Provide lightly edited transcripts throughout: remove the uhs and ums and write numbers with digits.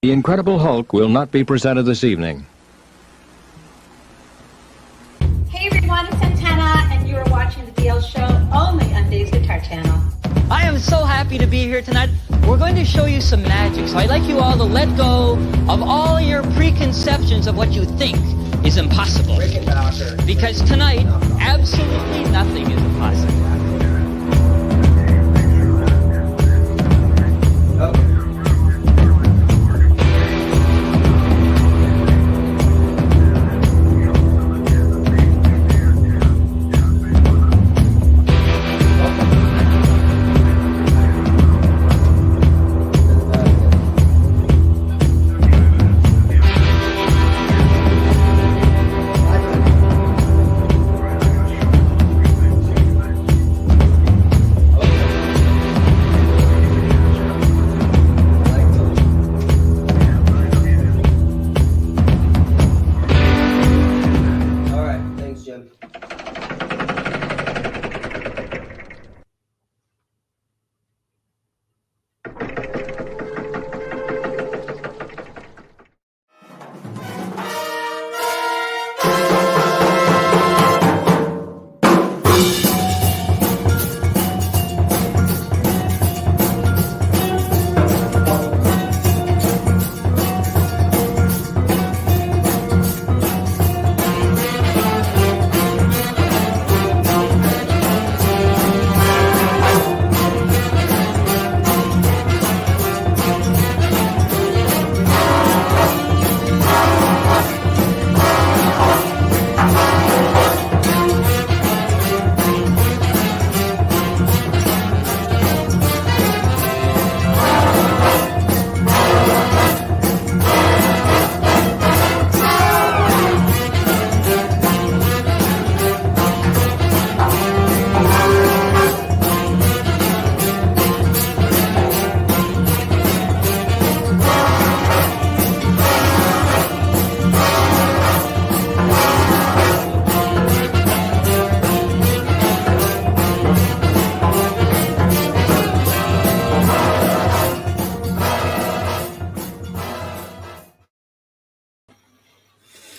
The Incredible Hulk will not be presented this evening. Hey everyone, it's Santana, and you are watching the DL Show only on Dave's Guitar Channel. I am so happy to be here tonight. We're going to show you some magic, so I'd like you all to let go of all your preconceptions of what you think is impossible. Because tonight, absolutely nothing is impossible.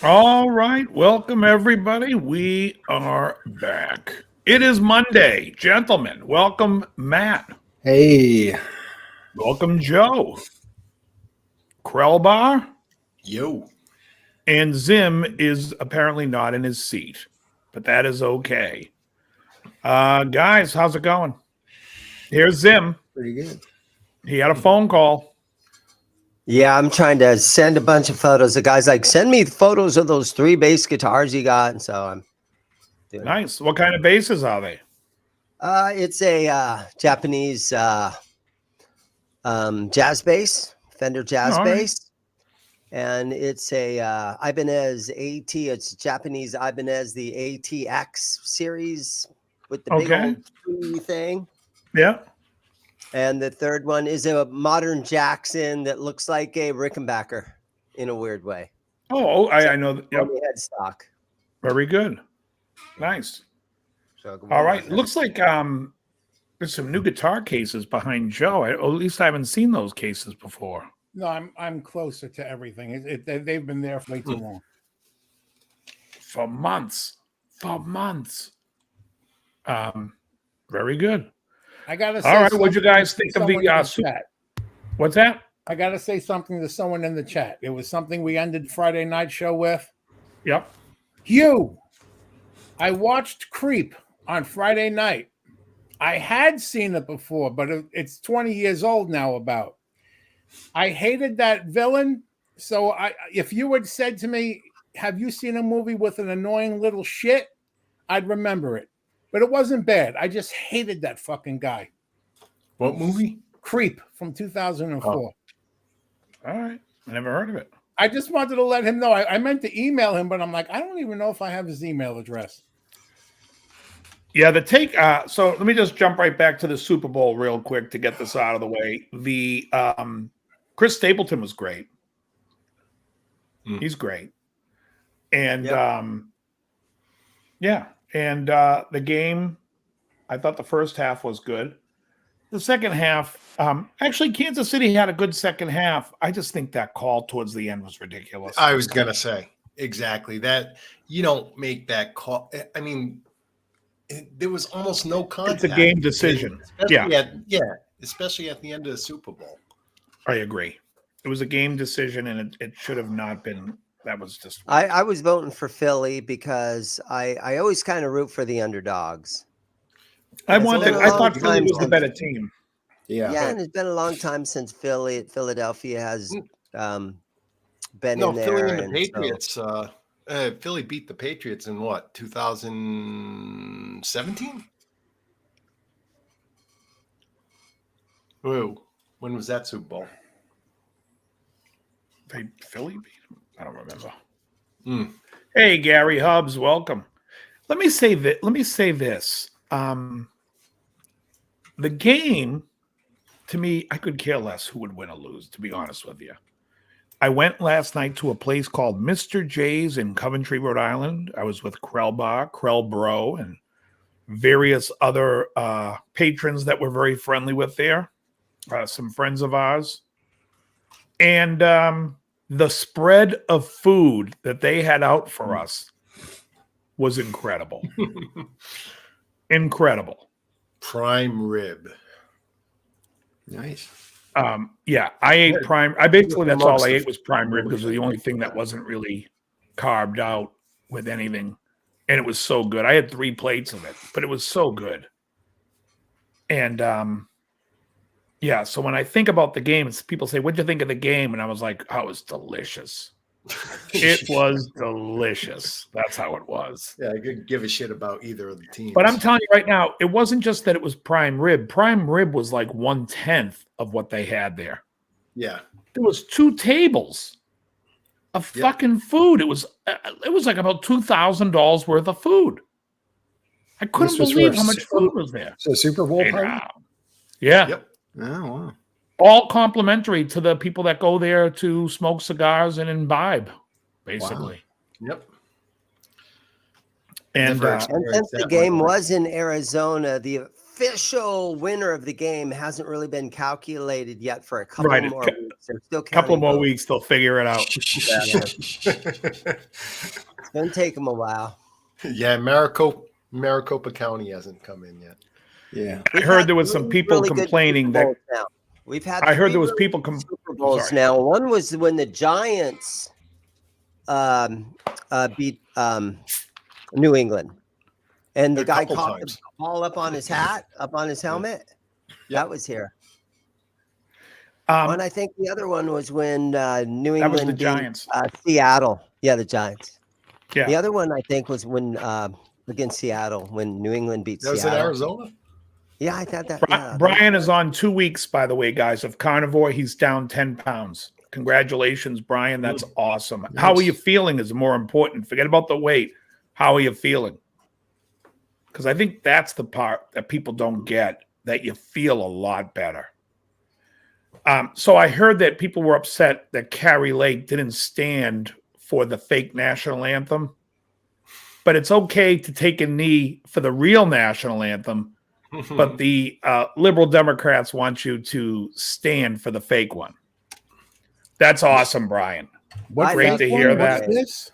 All right, welcome everybody. We are back. It is Monday, gentlemen. Welcome, Matt. Hey. Welcome, Joe. Krellbar. Yo. And Zim is apparently not in his seat, but that is okay. Guys, how's it going? Here's Zim. Pretty good. He had a phone call. Yeah, I'm trying to send a bunch of photos. The guy's like, send me photos of those 3 bass guitars you got. And so I'm doing Nice. What kind of basses are they? It's a Japanese jazz bass, Fender jazz bass. And it's a Ibanez AT. It's Japanese Ibanez, the ATX series. with the big Okay. old tree thing. Yeah. And the third one is a modern Jackson that looks like a Rickenbacker in a weird way. Oh, I know. Yep. On the headstock. Very good. Nice. So All right. It looks like there's some new guitar cases behind Joe. At least I haven't seen those cases before. No, I'm closer to everything. They've been there for way too long. For months. For months. Very good. I gotta say, All right. What'd you guys think of someone the in super? chat. What's that? I gotta say something to someone in the chat. It was something we ended Friday night show with. Yep. Hugh, I watched Creep on Friday night. I had seen it before, but it's 20 years old now. About I hated that villain. So if you had said to me, "Have you seen a movie with an annoying little shit?" I'd remember it. But it wasn't bad. I just hated that fucking guy. What movie? Creep from 2004. All right. I never heard of it. I just wanted to let him know. I meant to email him, but I'm like, I don't even know if I have his email address. Yeah, the take. So let me just jump right back to the Super Bowl real quick to get this out of the way. The Chris Stapleton was great. He's great. And yeah, and the game, I thought the first half was good. The second half, actually, Kansas City had a good second half. I just think that call towards the end was ridiculous. I was gonna say exactly that. You don't make that call. I mean, there was almost no contact. It's a game decision. Especially at the end of the Super Bowl. I agree. It was a game decision, and it should have not been. That was just. I was voting for Philly because I always kind of root for the underdogs. I thought Philly was the better team. Yeah, and it's been a long time since Philadelphia has been in there. Philly and the Patriots. Philly beat the Patriots in what, 2017? Whoa, when was that Super Bowl? Philly beat them? I don't remember. Hey, Gary Hubbs, welcome. Let me say this. The game, to me, I could care less who would win or lose, to be honest with you. I went last night to a place called Mr. J's in Coventry, Rhode Island. I was with Krell Bro, and various other patrons that were very friendly with there, some friends of ours. And the spread of food that they had out for us was incredible. Incredible. Prime rib. Nice. Yeah, I ate prime. That's all I ate was prime rib because it was the only thing that wasn't really carved out with anything. And it was so good. I had 3 plates of it, but it was so good. And yeah, so when I think about the game, people say, "What'd you think of the game?" And I was like, "Oh, it was delicious." It was delicious. That's how it was. Yeah, I could give a shit about either of the teams. But I'm telling you right now, it wasn't just that it was prime rib. Prime rib was like 1/10 of what they had there. Yeah. There was 2 tables of fucking food. It was like about $2,000 worth of food. I couldn't believe how much food was there. So Super Bowl party? Yeah. Yep. Oh, wow. All complimentary to the people that go there to smoke cigars and imbibe, basically. Wow. Yep. And since the game was in Arizona, the official winner of the game hasn't really been calculated yet for a couple more weeks. They're still couple more weeks, they'll figure it out. It's going to take them a while. Yeah, Maricopa County hasn't come in yet. Yeah. I heard there was some people complaining that we've had. I heard there was people Super Bowls now. One was when the Giants beat New England, and the guy caught the ball up on his hat, up on his helmet. Yeah. That was here. And I think the other one was when New England beat Seattle. Yeah, the Giants. Yeah. The other one I think was when against Seattle when New England beat Seattle. Was it Arizona? Yeah, I thought that. Brian is on 2 weeks, by the way, guys, of carnivore. He's down 10 pounds. Congratulations, Brian. That's awesome. Nice. How are you feeling is more important. Forget about the weight. How are you feeling? because I think that's the part that people don't get, that you feel a lot better. So I heard that people were upset that Carrie Lake didn't stand for the fake national anthem, but it's okay to take a knee for the real national anthem, but the liberal Democrats want you to stand for the fake one. That's awesome, Brian. Great to hear that. This?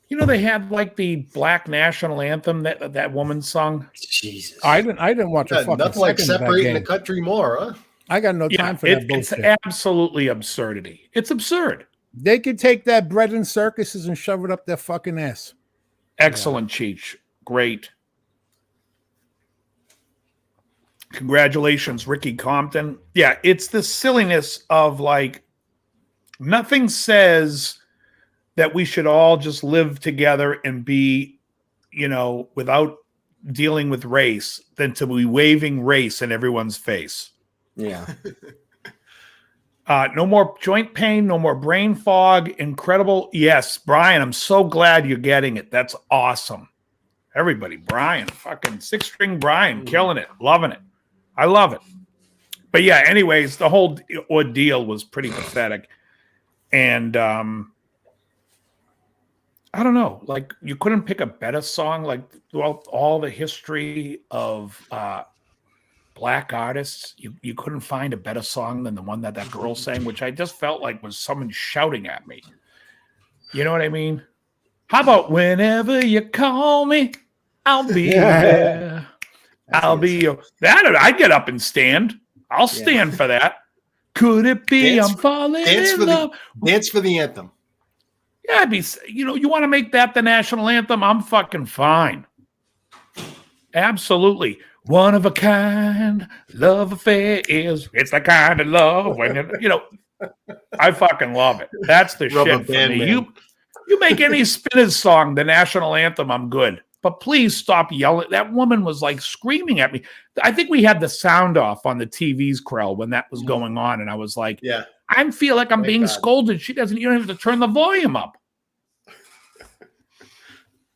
You know, they had like the black national anthem that woman sung. Jesus. I didn't watch a fucking nothing like second of that separating the game. country more, huh? I got no time for that bullshit. It's absolutely absurdity. It's absurd. They could take that bread and circuses and shove it up their fucking ass. Excellent, Cheech. Great. Congratulations, Ricky Compton. Yeah, it's the silliness of like, nothing says that we should all just live together and be, you know, without dealing with race than to be waving race in everyone's face. Yeah. No more joint pain, no more brain fog. Incredible. Yes, Brian, I'm so glad you're getting it. That's awesome. Everybody, Brian, fucking 6-string Brian, killing it, loving it. I love it. But yeah, anyways, the whole ordeal was pretty pathetic. And I don't know, like you couldn't pick a better song, like throughout all the history of black artists, you couldn't find a better song than the one that girl sang, which I just felt like was someone shouting at me. You know what I mean? How about whenever you call me, I'll be there. I'll be that. I'd get up and stand. I'll stand for that. Could it be I'm falling in love? Dance for the anthem. Yeah, I'd be. You know, you want to make that the national anthem? I'm fucking fine. Absolutely. One of a kind love affair is. It's the kind of love when you know. I fucking love it. That's the shit for me. Man. You make any Spinners song the national anthem, I'm good. But please stop yelling. That woman was like screaming at me. I think we had the sound off on the TV's, Krell, when that was going on, and I was like, "Yeah, I feel like I'm being scolded." She doesn't. You don't have to turn the volume up.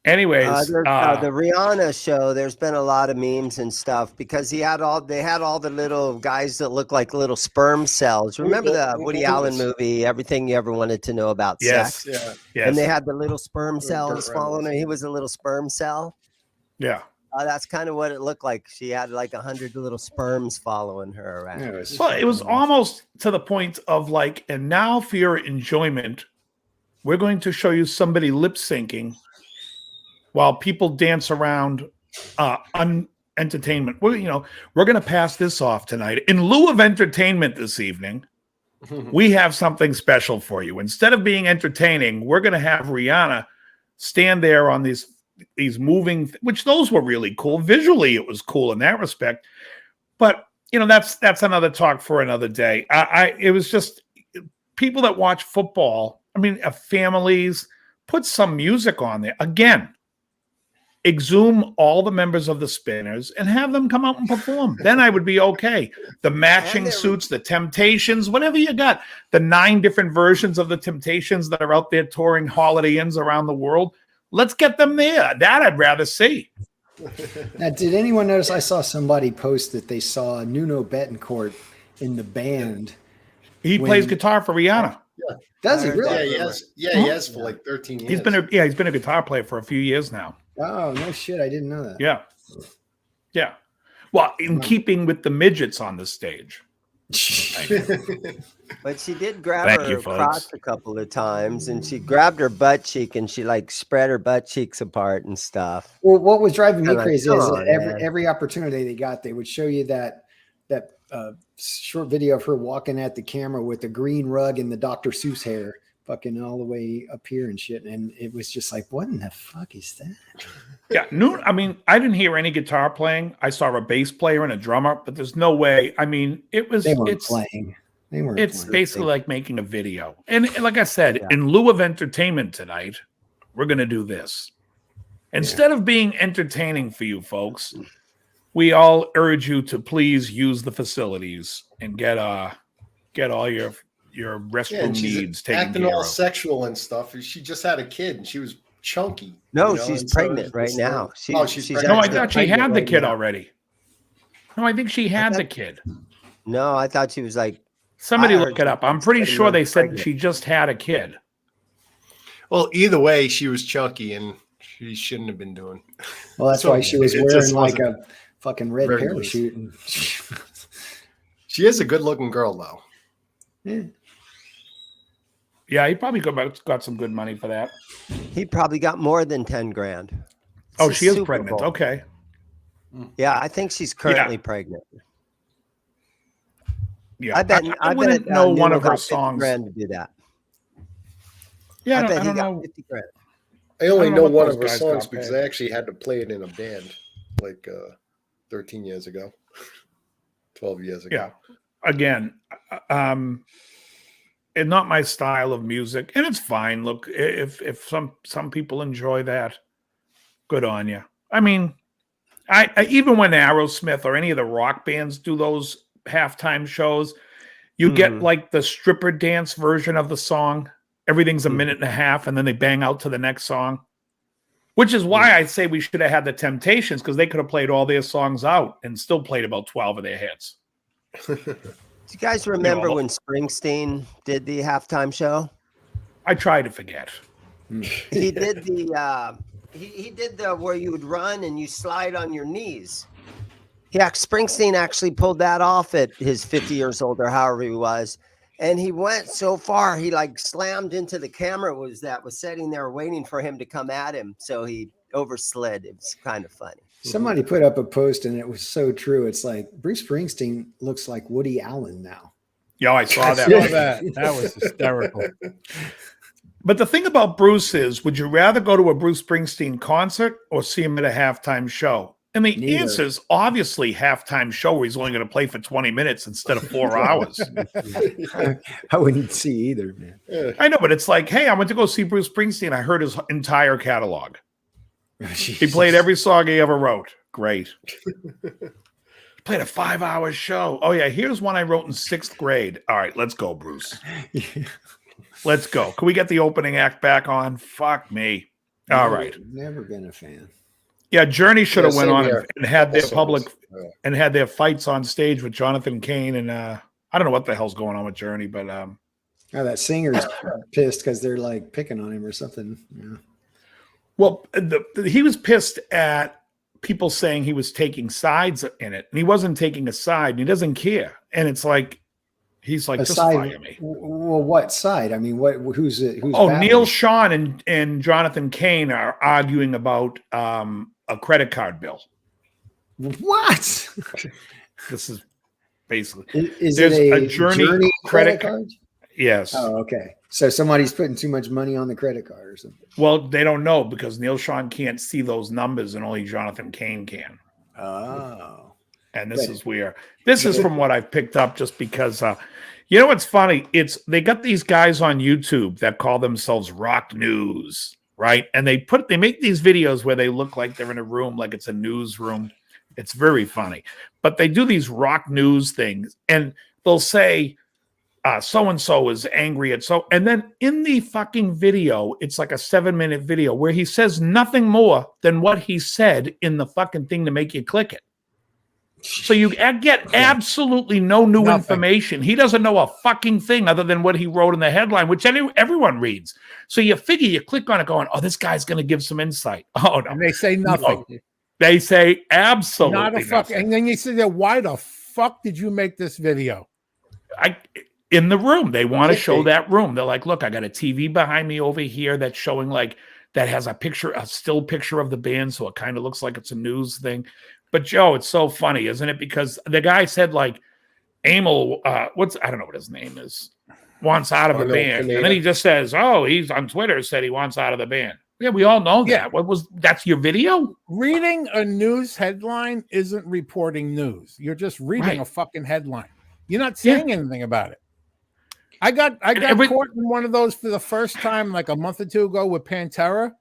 Anyways, the Rihanna show, there's been a lot of memes and stuff because they had all the little guys that look like little sperm cells. Remember the Woody Allen movie, Everything You Ever Wanted to Know About Sex? Yes. And they had the little sperm cells following her. He was a little sperm cell. Yeah. That's kind of what it looked like. She had like 100 little sperms following her around. Yeah, it was almost to the point of like, and now for your enjoyment, we're going to show you somebody lip syncing while people dance around entertainment. We're going to pass this off tonight. In lieu of entertainment this evening, we have something special for you. Instead of being entertaining, we're going to have Rihanna stand there on these moving, which those were really cool. Visually, it was cool in that respect. But, you know, that's another talk for another day. It was just people that watch football. I mean, families, put some music on there. Again, exhume all the members of the Spinners and have them come out and perform. Then I would be okay. The matching suits, the Temptations, whatever you got, the 9 different versions of the Temptations that are out there touring Holiday Inns around the world. Let's get them there. That I'd rather see. Now, did anyone notice? I saw somebody post that they saw Nuno Betancourt in the band. He plays guitar for Rihanna. Yeah. Does he really? Yeah, he has for like 13 years. He's been a guitar player for a few years now. Oh, no shit. I didn't know that. Yeah. Yeah. Well, in keeping with the midgets on the stage. But she did grab her crotch a couple of times, and she grabbed her butt cheek, and she like spread her butt cheeks apart and stuff. Well, what was driving me crazy is that every opportunity they got, they would show you that short video of her walking at the camera with the green rug and the Dr. Seuss hair fucking all the way up here and shit. And it was just like, what in the fuck is that? Yeah. I mean, I didn't hear any guitar playing. I saw a bass player and a drummer, but there's no way. I mean, it's playing. It's basically like making a video. And like I said, in lieu of entertainment tonight, we're going to do this. Instead of being entertaining for you folks, we all urge you to please use the facilities and get all your restroom needs taken acting care all of. sexual and stuff. She just had a kid and she was chunky. No, you know? she's And so pregnant right it's now. like- She's pregnant. No, I actually thought she had pregnant the right kid now. already. No, I think she had the kid. No, I thought she was like. Somebody I look heard it she up. I'm was pretty 7 sure they months said pregnant. she just had a kid. Well, either way, she was chunky, and she shouldn't have been doing. Well, that's So why she was it wearing just like wasn't a fucking red very parachute. And She is a good-looking girl, though. yeah. Yeah, he probably got some good money for that. He probably got more than 10 grand. It's Oh, a she is Super pregnant. Bowl. Okay. Yeah, I think she's currently pregnant. Yeah, I bet. I wouldn't bet, know one Newell of her got 50 songs. grand to do that. Yeah, I bet I he don't got know. 50 grand. I only I don't know know what one those of her guys songs got because paid. I actually had to play it in a band like 13 years ago, 12 years ago. Yeah. Again, it's not my style of music, and it's fine. Look, if some people enjoy that, good on you. I mean, I even when Aerosmith or any of the rock bands do those halftime shows, you get like the stripper dance version of the song. Everything's a minute and a half, and then they bang out to the next song. Which is why I say we should have had the Temptations, because they could have played all their songs out and still played about 12 of their hits. Do you guys remember when Springsteen did the halftime show? I try to forget. He did the he did the where you would run and you slide on your knees. Yeah, Springsteen actually pulled that off at his 50 years old or however he was. And he went so far, he like slammed into the camera was sitting there waiting for him to come at him. So he overslid. It was kind of funny. Somebody put up a post and it was so true. It's like Bruce Springsteen looks like Woody Allen now. Yeah, I saw that. That was hysterical. But the thing about Bruce is, would you rather go to a Bruce Springsteen concert or see him at a halftime show? And the answer is obviously halftime show where he's only going to play for 20 minutes instead of 4 hours. I wouldn't see either, man. I know, but it's like, hey, I went to go see Bruce Springsteen. I heard his entire catalog. He played every song he ever wrote. Great. He played a 5-hour show. Oh, yeah, here's one I wrote in 6th grade. All right, let's go, Bruce. Let's go. Can we get the opening act back on? Fuck me. All right. Never been a fan. Yeah, Journey should have went on here. and had their Songs. and had their fights on stage with Jonathan Cain and I don't know what the hell's going on with Journey, but Oh, that singer's pissed because they're like picking on him or something. Yeah. well, he was pissed at people saying he was taking sides in it, and he wasn't taking a side, and he doesn't care. And it's like he's like, just fire me. Well, what side? I mean, who's it? Who's Oh, battling? Neil Sean and Jonathan Cain are arguing about a credit card bill. What? This is basically Is there's it a Journey credit card. Yes. Oh, okay. So somebody's putting too much money on the credit card or something. Well, they don't know because Neil Sean can't see those numbers and only Jonathan Cain can. Oh. And this is where this is from what I've picked up just because you know what's funny? They got these guys on YouTube that call themselves Rock News, right? And they make these videos where they look like they're in a room, like it's a newsroom. It's very funny. But they do these rock news things and they'll say so-and-so is angry at so, and then in the fucking video, it's like a 7-minute video where he says nothing more than what he said in the fucking thing to make you click it. So you get absolutely no new information. He doesn't know a fucking thing other than what he wrote in the headline, which everyone reads. So you figure you click on it going, oh, this guy's going to give some insight. Oh, no. And they say nothing. No. They say absolutely Not a fuck. nothing. And then you say, why the fuck did you make this video? In the room, they want to show that room. They're like, look, I got a TV behind me over here that's showing like that has a still picture of the band, so it kind of looks like it's a news thing. But Joe, it's so funny, isn't it? Because the guy said like, Emil, I don't know what his name is, wants out of the band, and then he just says, oh, he's on Twitter said he wants out of the band. Yeah, we all know that. That's your video? Reading a news headline isn't reporting news. You're just reading a fucking headline. You're not saying anything about it. I got caught in one of those for the first time like a month or two ago with Pantera.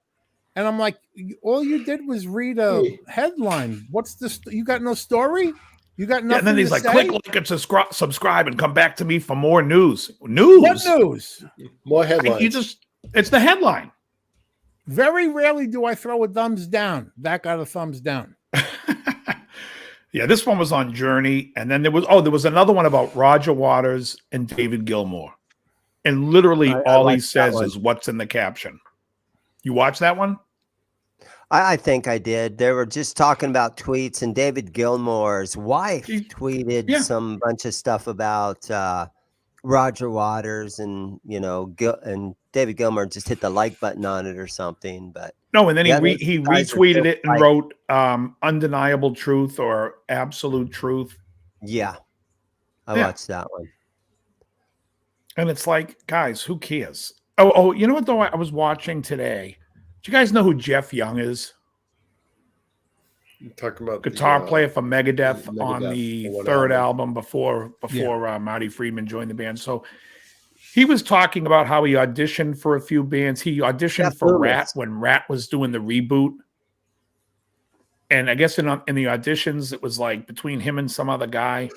And I'm like, all you did was read a headline. What's this? You got no story? You got nothing. And then he's like, say? click like and subscribe and come back to me for more news. News? What news? More headlines. It's the headline. Very rarely do I throw a thumbs down. That got a thumbs down. Yeah, this one was on Journey, and then there was another one about Roger Waters and David Gilmour, and literally all he says is what's in the caption. You watch that one? I think I did. They were just talking about tweets, and David Gilmour's wife tweeted some bunch of stuff about Roger Waters, and and David Gilmour just hit the like button on it or something. But no, and then he retweeted it and wrote undeniable truth or absolute truth. Yeah, I watched that one. And it's like, guys, who cares? Oh, you know what, though? I was watching today. Do you guys know who Jeff Young is? You're talking about guitar player for Megadeth on the third album before Marty Friedman joined the band. So he was talking about how he auditioned for a few bands. He auditioned for Rat when Rat was doing the reboot. And I guess in the auditions, it was like between him and some other guy.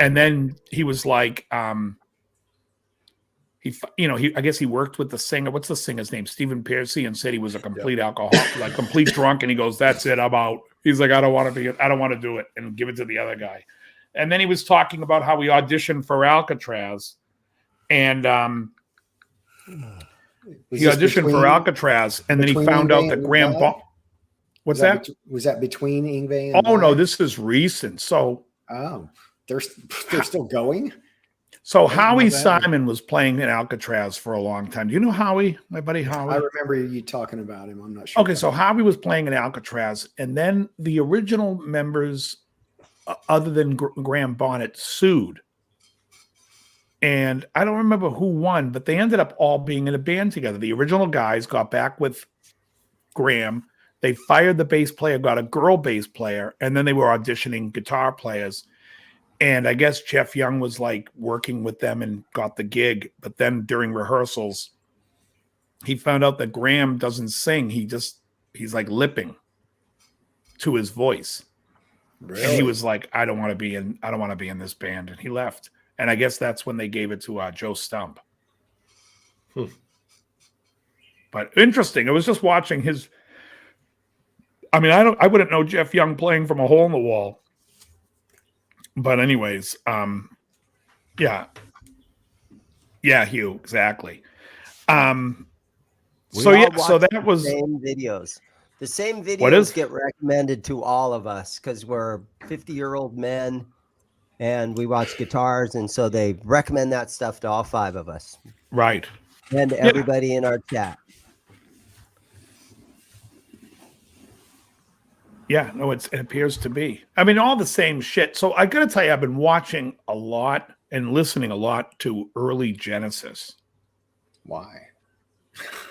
And then he was like, I guess he worked with the singer. What's the singer's name? Stephen Pearcy, and said he was a complete alcoholic, like complete drunk. And he goes, "That's it, I'm out." He's like, I don't want to do it, and give it to the other guy. And then he was talking about how he auditioned for Alcatraz, and he auditioned for Alcatraz, and then he found out that Graham. What's that? Was that between Yngwie and? Oh no, this is recent. So they're still going. So Howie Simon was playing in Alcatraz for a long time. Do you know Howie, my buddy Howie? I remember you talking about him. I'm not sure. Okay, so Howie was playing in Alcatraz, and then the original members, other than Graham Bonnet, sued. And I don't remember who won, but they ended up all being in a band together. The original guys got back with Graham. They fired the bass player, got a girl bass player, and then they were auditioning guitar players. And I guess Jeff Young was like working with them and got the gig. But then during rehearsals, he found out that Graham doesn't sing. He's like lipping to his voice. Really? And he was like, I don't want to be in this band. And he left. And I guess that's when they gave it to Joe Stump. But interesting. I was just watching his. I mean, I wouldn't know Jeff Young playing from a hole in the wall. But anyways, yeah, Hugh, exactly. So that was the same videos. The same videos get recommended to all of us because we're 50-year-old men and we watch guitars, and so they recommend that stuff to all 5 of us. Right. And everybody in our chat. Yeah, no, it appears to be. I mean, all the same shit. So I got to tell you, I've been watching a lot and listening a lot to early Genesis. Why?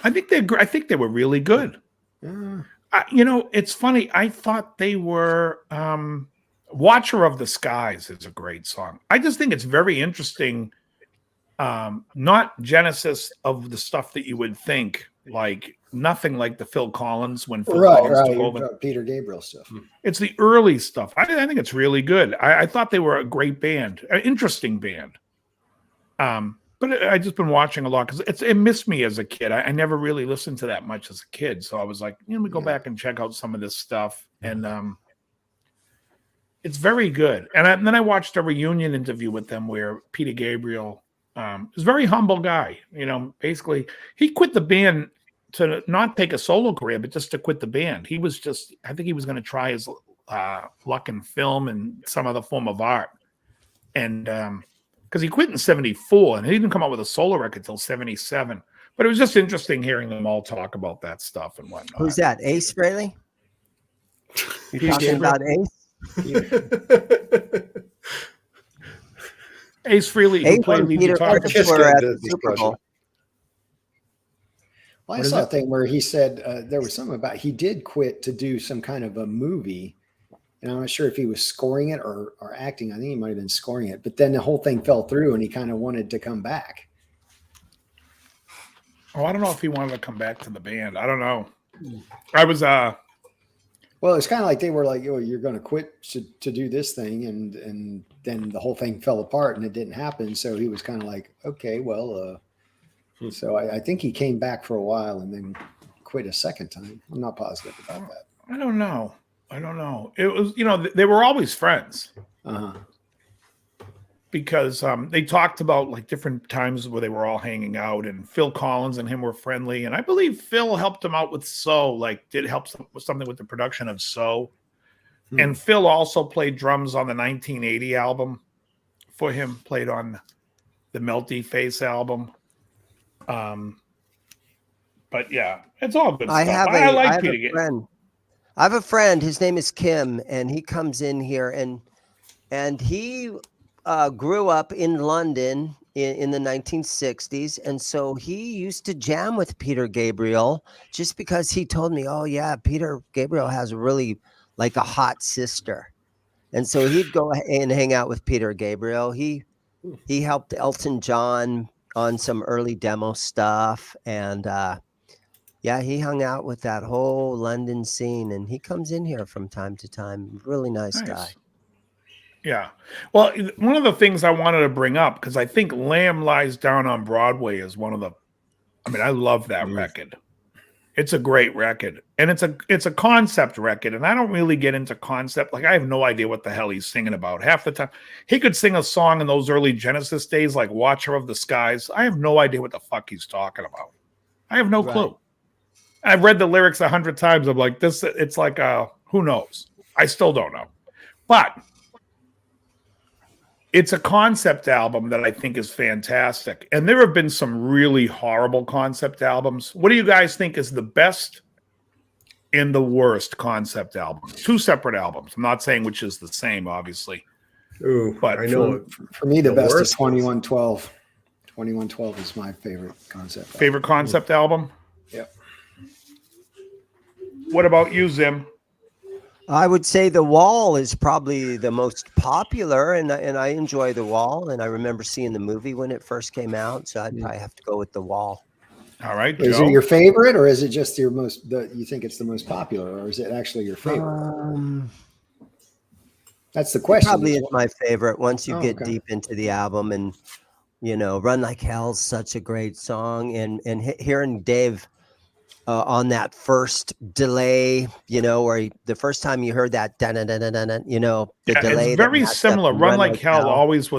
I think they were really good. It's funny. I thought they were. "Watcher of the Skies" is a great song. I just think it's very interesting. Not Genesis of the stuff that you would think, like nothing like the Phil Collins when Phil Collins took over. Peter Gabriel stuff. It's the early stuff. I think it's really good. I thought they were a great band, an interesting band. But I just been watching a lot because it missed me as a kid. I never really listened to that much as a kid, so I was like, let me go back and check out some of this stuff, and it's very good. And then I watched a reunion interview with them where Peter Gabriel is a very humble guy. Basically, he quit the band to not take a solo career, but just to quit the band. I think he was going to try his luck in film and some other form of art. And because he quit in 1974 and he didn't come out with a solo record until 1977. But it was just interesting hearing them all talk about that stuff and whatnot. Who's that? Ace Frehley? You're talking about Ace? Ace Frehley, who played lead guitar. Well, I saw a thing where he said there was something about he did quit to do some kind of a movie, and I'm not sure if he was scoring it or acting. I think he might have been scoring it, but then the whole thing fell through, and he kind of wanted to come back. Oh, I don't know if he wanted to come back to the band. I don't know. I was Well, it's kind of like they were like, "Oh, you're going to quit to do this thing," and then the whole thing fell apart, and it didn't happen. So he was kind of like, "Okay, well." So I think he came back for a while and then quit a second time. I'm not positive about that. I don't know. It was, they were always friends. Uh-huh. Because they talked about like different times where they were all hanging out, and Phil Collins and him were friendly. And I believe Phil helped him out with did help with something with the production of So. And Phil also played drums on the 1980 album for him, played on the Melty Face album. But yeah, it's all good stuff. I like Peter Gabriel. I have a friend. His name is Kim, and he comes in here, and he grew up in London in the 1960s, and so he used to jam with Peter Gabriel just because he told me, "Oh yeah, Peter Gabriel has a really like a hot sister," and so he'd go and hang out with Peter Gabriel. He helped Elton John on some early demo stuff, and yeah, he hung out with that whole London scene, and he comes in here from time to time. Really nice guy. Yeah. Well, one of the things I wanted to bring up, because I think Lamb Lies Down on Broadway is one of the, I love that record. It's a great record. And it's a concept record. And I don't really get into concept. Like, I have no idea what the hell he's singing about. Half the time, he could sing a song in those early Genesis days, like Watcher of the Skies. I have no idea what the fuck he's talking about. I have no clue. I've read the lyrics 100 times. I'm like, it's like, who knows? I still don't know. But it's a concept album that I think is fantastic. And there have been some really horrible concept albums. What do you guys think is the best and the worst concept album? Two separate albums. I'm not saying which is the same, obviously. Ooh, but I know. For me, the best is 2112. 2112 is my favorite concept album. Favorite concept album? Yep. What about you, Zim? I would say The Wall is probably the most popular, and I enjoy The Wall, and I remember seeing the movie when it first came out, so I'd probably have to go with The Wall. All right, Is it your favorite, or is it just your you think it's the most popular, or is it actually your favorite? That's the question. Probably is my favorite once you get deep into the album, and Run Like Hell's such a great song, and hearing Dave on that first delay, where the first time you heard that, the delay. It's very similar. Run Like Hell always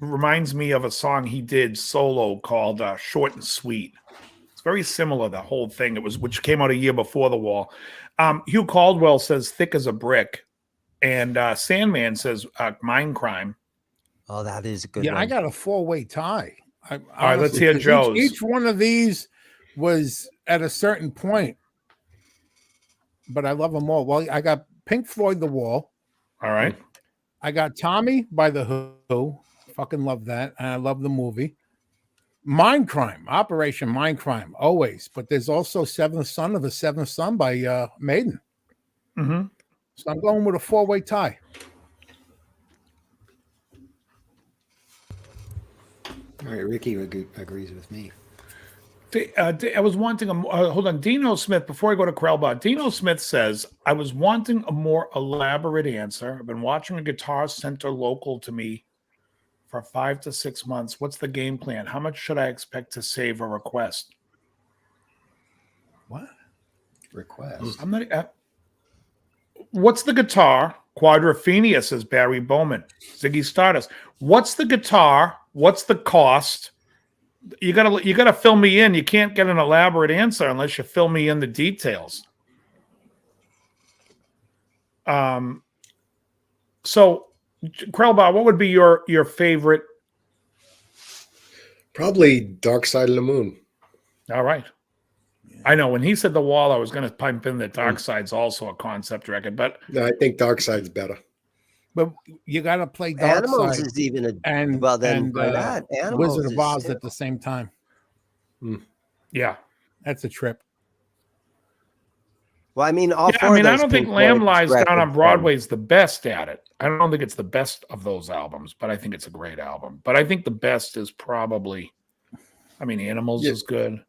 reminds me of a song he did solo called Short and Sweet. It's very similar, the whole thing. Which came out a year before The Wall. Hugh Caldwell says Thick as a Brick, and Sandman says Mind Crime. Oh, that is a good one. I got a 4-way tie. All right, let's hear Joe's. Each one of these was at a certain point, but I love them all. Well, I got Pink Floyd, The Wall. All right. I got Tommy by The Who. Fucking love that. And I love the movie. Mind Crime, Operation Mind Crime, always. But there's also Seventh Son of the Seventh Son by Maiden. Mm-hmm. So I'm going with a 4-way tie. All right, Ricky agrees with me. I was wanting hold on. Dino Smith, before I go to Krellbot, Dino Smith says, I was wanting a more elaborate answer. I've been watching a Guitar Center local to me for 5 to 6 months. What's the game plan? How much should I expect to save a request? What? Request? I'm not. What's the guitar? Quadrophenia, says Barry Bowman. Ziggy Stardust. What's the guitar? What's the cost? You gotta fill me in. You can't get an elaborate answer unless you fill me in the details. So, Krellbot, what would be your favorite? Probably Dark Side of the Moon. All right. I know when he said The Wall, I was going to pipe in that Dark Side's also a concept record, but no, I think Dark Side's better. But you got to play Dark Animals Side is even a and Wizard of Oz at the same time. Yeah, that's a trip. Well, I mean, I don't think Lamb Lies Down on Broadway is the best at it. I don't think it's the best of those albums, but I think it's a great album. But I think the best is probably, Animals is good.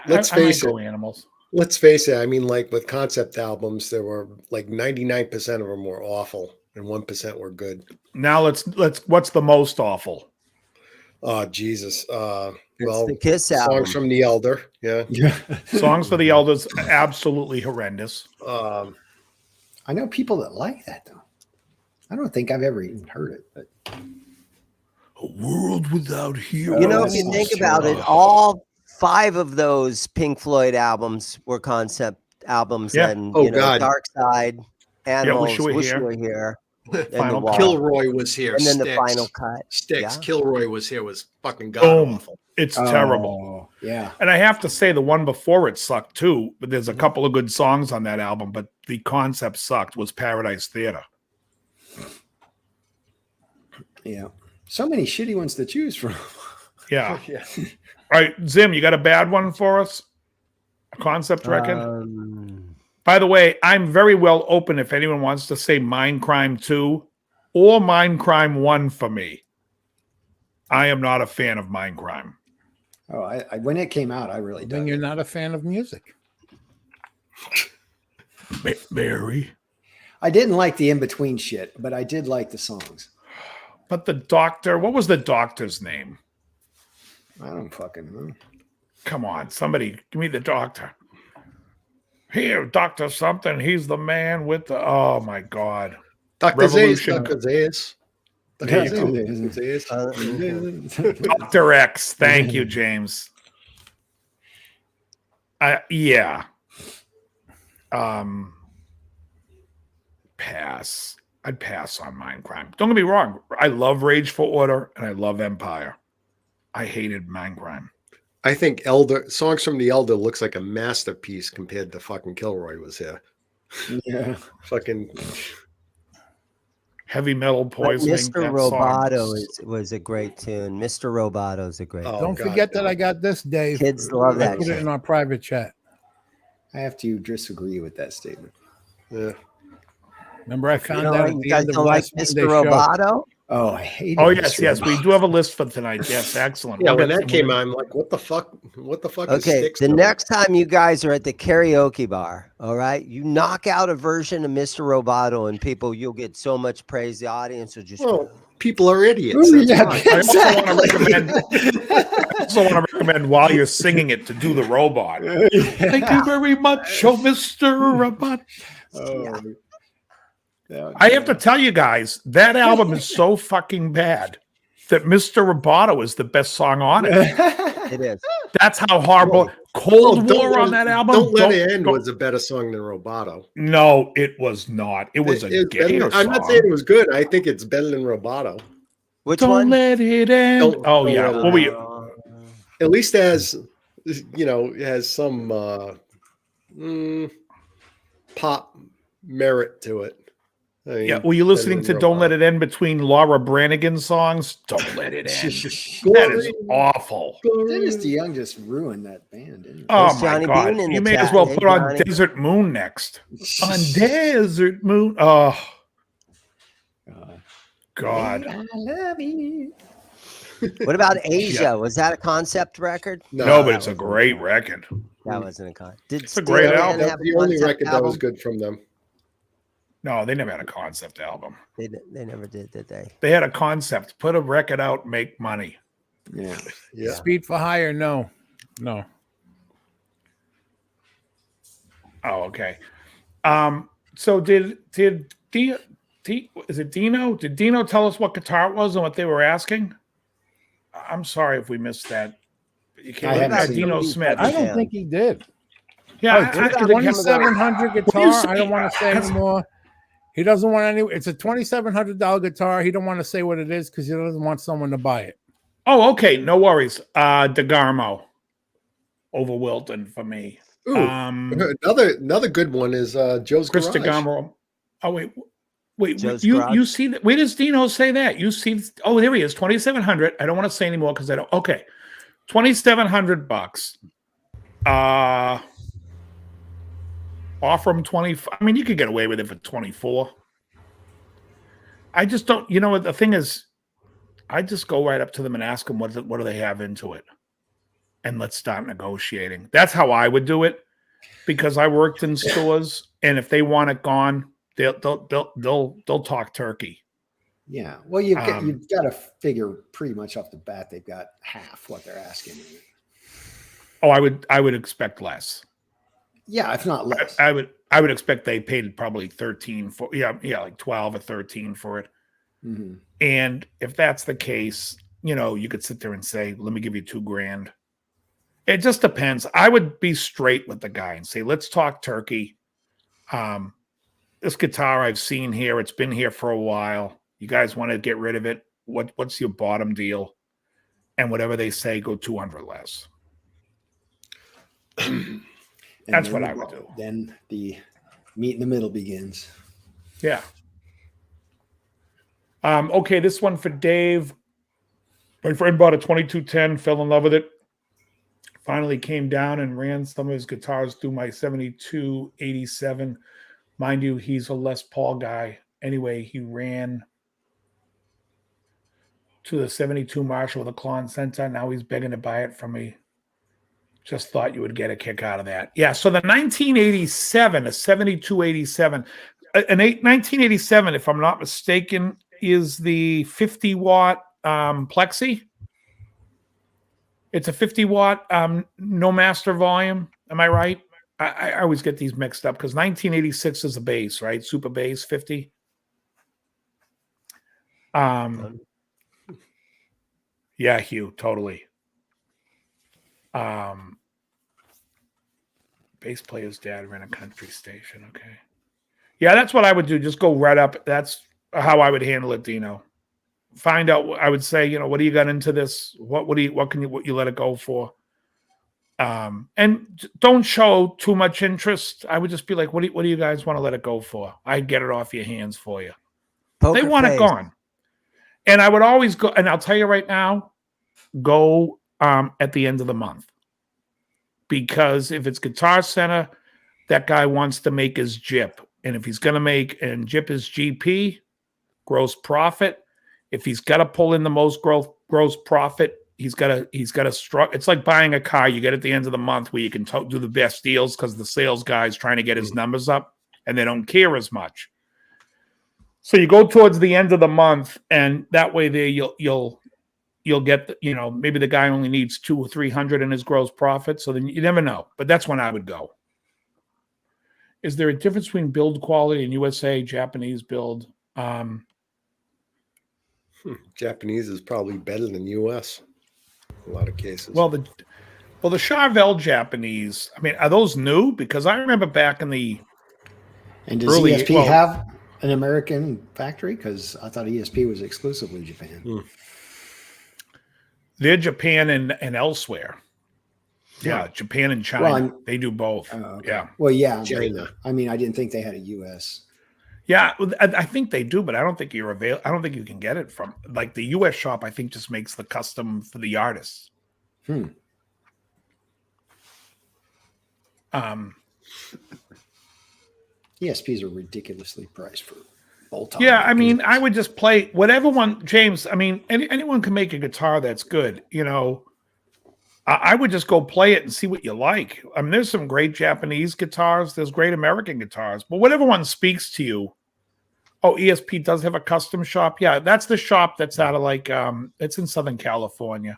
Let's face it. Animals. Let's face it. I mean, like with concept albums, there were like 99% of them were awful and 1% were good. Now let's what's the most awful? Oh, Jesus. It's the Kiss album. Songs from the Elder. Yeah. Songs for the Elders, absolutely horrendous. Um, I know people that like that though. I don't think I've ever even heard it, but A World Without Heroes. You know, if you think about it, all 5 of those Pink Floyd albums were concept albums, Yeah. and Oh, you know, God. Dark Side, Animals, Wish You Were Wish You Were Here, and Final The Wall, Kilroy was here. and then Styx. the final cut. Styx. Yeah. Kilroy was here. Was fucking god Boom. awful. It's terrible. Yeah. And I have to say the one before it sucked too, but there's a couple of good songs on that album, but the concept sucked, was Paradise Theater. Yeah. So many shitty ones to choose from. Yeah. All right, Zim, you got a bad one for us? A concept record? By the way, I'm very well open if anyone wants to say Mindcrime 2 or Mindcrime 1 for me. I am not a fan of Mindcrime. Oh, I when it came out, I really Then dug you're it. not a fan of music. Barry. I didn't like the in-between shit, but I did like the songs. But the doctor, what was the doctor's name? I don't fucking know. Come on, somebody give me the doctor. Here, Dr. Something. He's the man with the, oh my God. Dr. Zayas. Revolution. Dr. Zayas. There you go. Dr. X. Thank you, James. Yeah. Pass. I'd pass on Mindcrime. Don't get me wrong. I love Rage for Order and I love Empire. I hated Mindcrime. I think Elder Songs from the Elder looks like a masterpiece compared to fucking Kilroy was here. Yeah. Fucking Heavy Metal But Poisoning. Mr. that Roboto song. was a great tune. Mr. Roboto is a great. Oh, Don't God, forget that no. I got this, Dave. Kids love I that put it shit. in our private chat. I have to disagree with that statement. Yeah. Remember, I found You, out at you the guys end of don't like last Mr. Monday's show. Roboto? Oh, I hate it. Oh, yes. We do have a list for tonight. Yes, excellent. Yeah, We'll when get that some came more. out, I'm like, what the fuck? What the fuck is Okay, Styx the doing? next time you guys are at the karaoke bar, all right, you knock out a version of Mr. Roboto, and you'll get so much praise. The audience will just. Well, people are idiots. Ooh, That's yeah, why. I also want to recommend while you're singing it to do the robot. Thank you very much, oh Mr. Robot. Oh. Yeah, I have to tell you guys, that album is so fucking bad that Mr. Roboto is the best song on it. It is. That's how horrible. Cold War on that album. Don't Let It End was a better song than Roboto. No, it was not. It was a gayer I'm not song. saying it was good. I think it's better than Roboto. Which Don't one? let it end. Don't Yeah. let it What were end. you? At least has, it has some pop merit to it. I mean, Yeah. Were you listening to better than Don't Let Roboto. It End between Laura Branigan songs? Don't Let It End. That is awful. Dennis DeYoung just ruined that band. Didn't he? Oh There's my Johnny God. Bean in You the may as chat. well Hey, put on Johnny. Desert Moon next. On Desert Moon. Oh, God. I love you. What about Asia? Was that a concept record? No, but that it's a wasn't great record. That wasn't a concept. Did It's a great Steelman album. That's have a the only concept record that album? was good from them. No, they never had a concept album. They never did they? They had a concept. Put a record out, make money. Yeah. Yeah. Speed for Hire, no. Oh, okay. So did is it Dino? Did Dino tell us what guitar it was and what they were asking? I'm sorry if we missed that. You I can't haven't look at seen Dino it. Smith. I don't think he did. Yeah, Oh, I think 2700 guitar. I don't say? want to say anymore. He doesn't want any. It's a $2,700 guitar. He don't want to say what it is because he doesn't want someone to buy it. Oh, okay. No worries. DeGarmo over Wilton for me. Ooh, another good one is Joe's Chris Garage. DeGarmo. Oh, wait. Joe's You Garage. see that? Where does Dino say that? You see? Oh, there he is. 2,700. I don't want to say anymore because I don't. Okay, $2,700. Offer him 20. I mean, you could get away with it for 24. I just don't. You know what the thing is? I just go right up to them and ask them what do they have into it, and let's start negotiating. That's how I would do it, because I worked in stores, and if they want it gone, they'll talk turkey. Yeah. Well, you've got to figure pretty much off the bat they've got half what they're asking. Oh, I would expect less. Yeah, if not less. I would expect they paid probably 13 for like 12 or 13 for it. Mm-hmm. And if that's the case, you could sit there and say, let me give you $2,000. It just depends. I would be straight with the guy and say, let's talk turkey. This guitar I've seen here, it's been here for a while. You guys want to get rid of it? What's your bottom deal? And whatever they say, go 200 less. That's what I would do. Then the meet in the middle begins. Yeah. Okay, this one for Dave. My friend bought a 2210, fell in love with it. Finally came down and ran some of his guitars through my 7287. Mind you, he's a Les Paul guy. Anyway, he ran to the 72 Marshall with a Klon Center. Now he's begging to buy it from me. Just thought you would get a kick out of that. Yeah, so the 1987, a 7287, an 1987, if I'm not mistaken, is the 50-watt plexi. It's a 50-watt no master volume. Am I right? I always get these mixed up because 1986 is a bass, right? Super bass 50. Yeah, Hugh, totally. Bass player's dad ran a country station. Okay. Yeah, that's what I would do. Just go right up. That's how I would handle it, Dino. Find out. I would say, what do you got into this? What you let it go for? And don't show too much interest. I would just be like, what do you guys want to let it go for? I'd get it off your hands for you. They want it gone. And I would always go, and I'll tell you right now, go at the end of the month. Because if it's Guitar Center, that guy wants to make his JIP. And if he's going to make, and JIP is GP, gross profit. If he's got to pull in the most gross profit, he's got to struggle. It's like buying a car. You get at the end of the month where you can do the best deals because the sales guy's trying to get his numbers up and they don't care as much. So you go towards the end of the month, and that way there you'll get, maybe the guy only needs 200 or 300 in his gross profit. So then you never know. But that's when I would go. Is there a difference between build quality and USA, Japanese build? Japanese is probably better than US in a lot of cases. Well, the Charvel Japanese, I mean, are those new? Because I remember back in the And does ESP have an American factory? Because I thought ESP was exclusively Japan. They're Japan and elsewhere. Yeah, Japan and China. They do both. Okay. Yeah. Well, yeah. China. I mean, I didn't think they had a US. Yeah, I think they do, but I don't think I don't think you can get it from like the US shop. I think just makes the custom for the artists. ESPs are ridiculously priced for bolt-on. Yeah, I mean, I would just play whatever one, James. I mean, anyone can make a guitar that's good. I would just go play it and see what you like. I mean, there's some great Japanese guitars. There's great American guitars. But whatever one speaks to you. Oh, ESP does have a custom shop. Yeah, that's the shop that's out of it's in Southern California.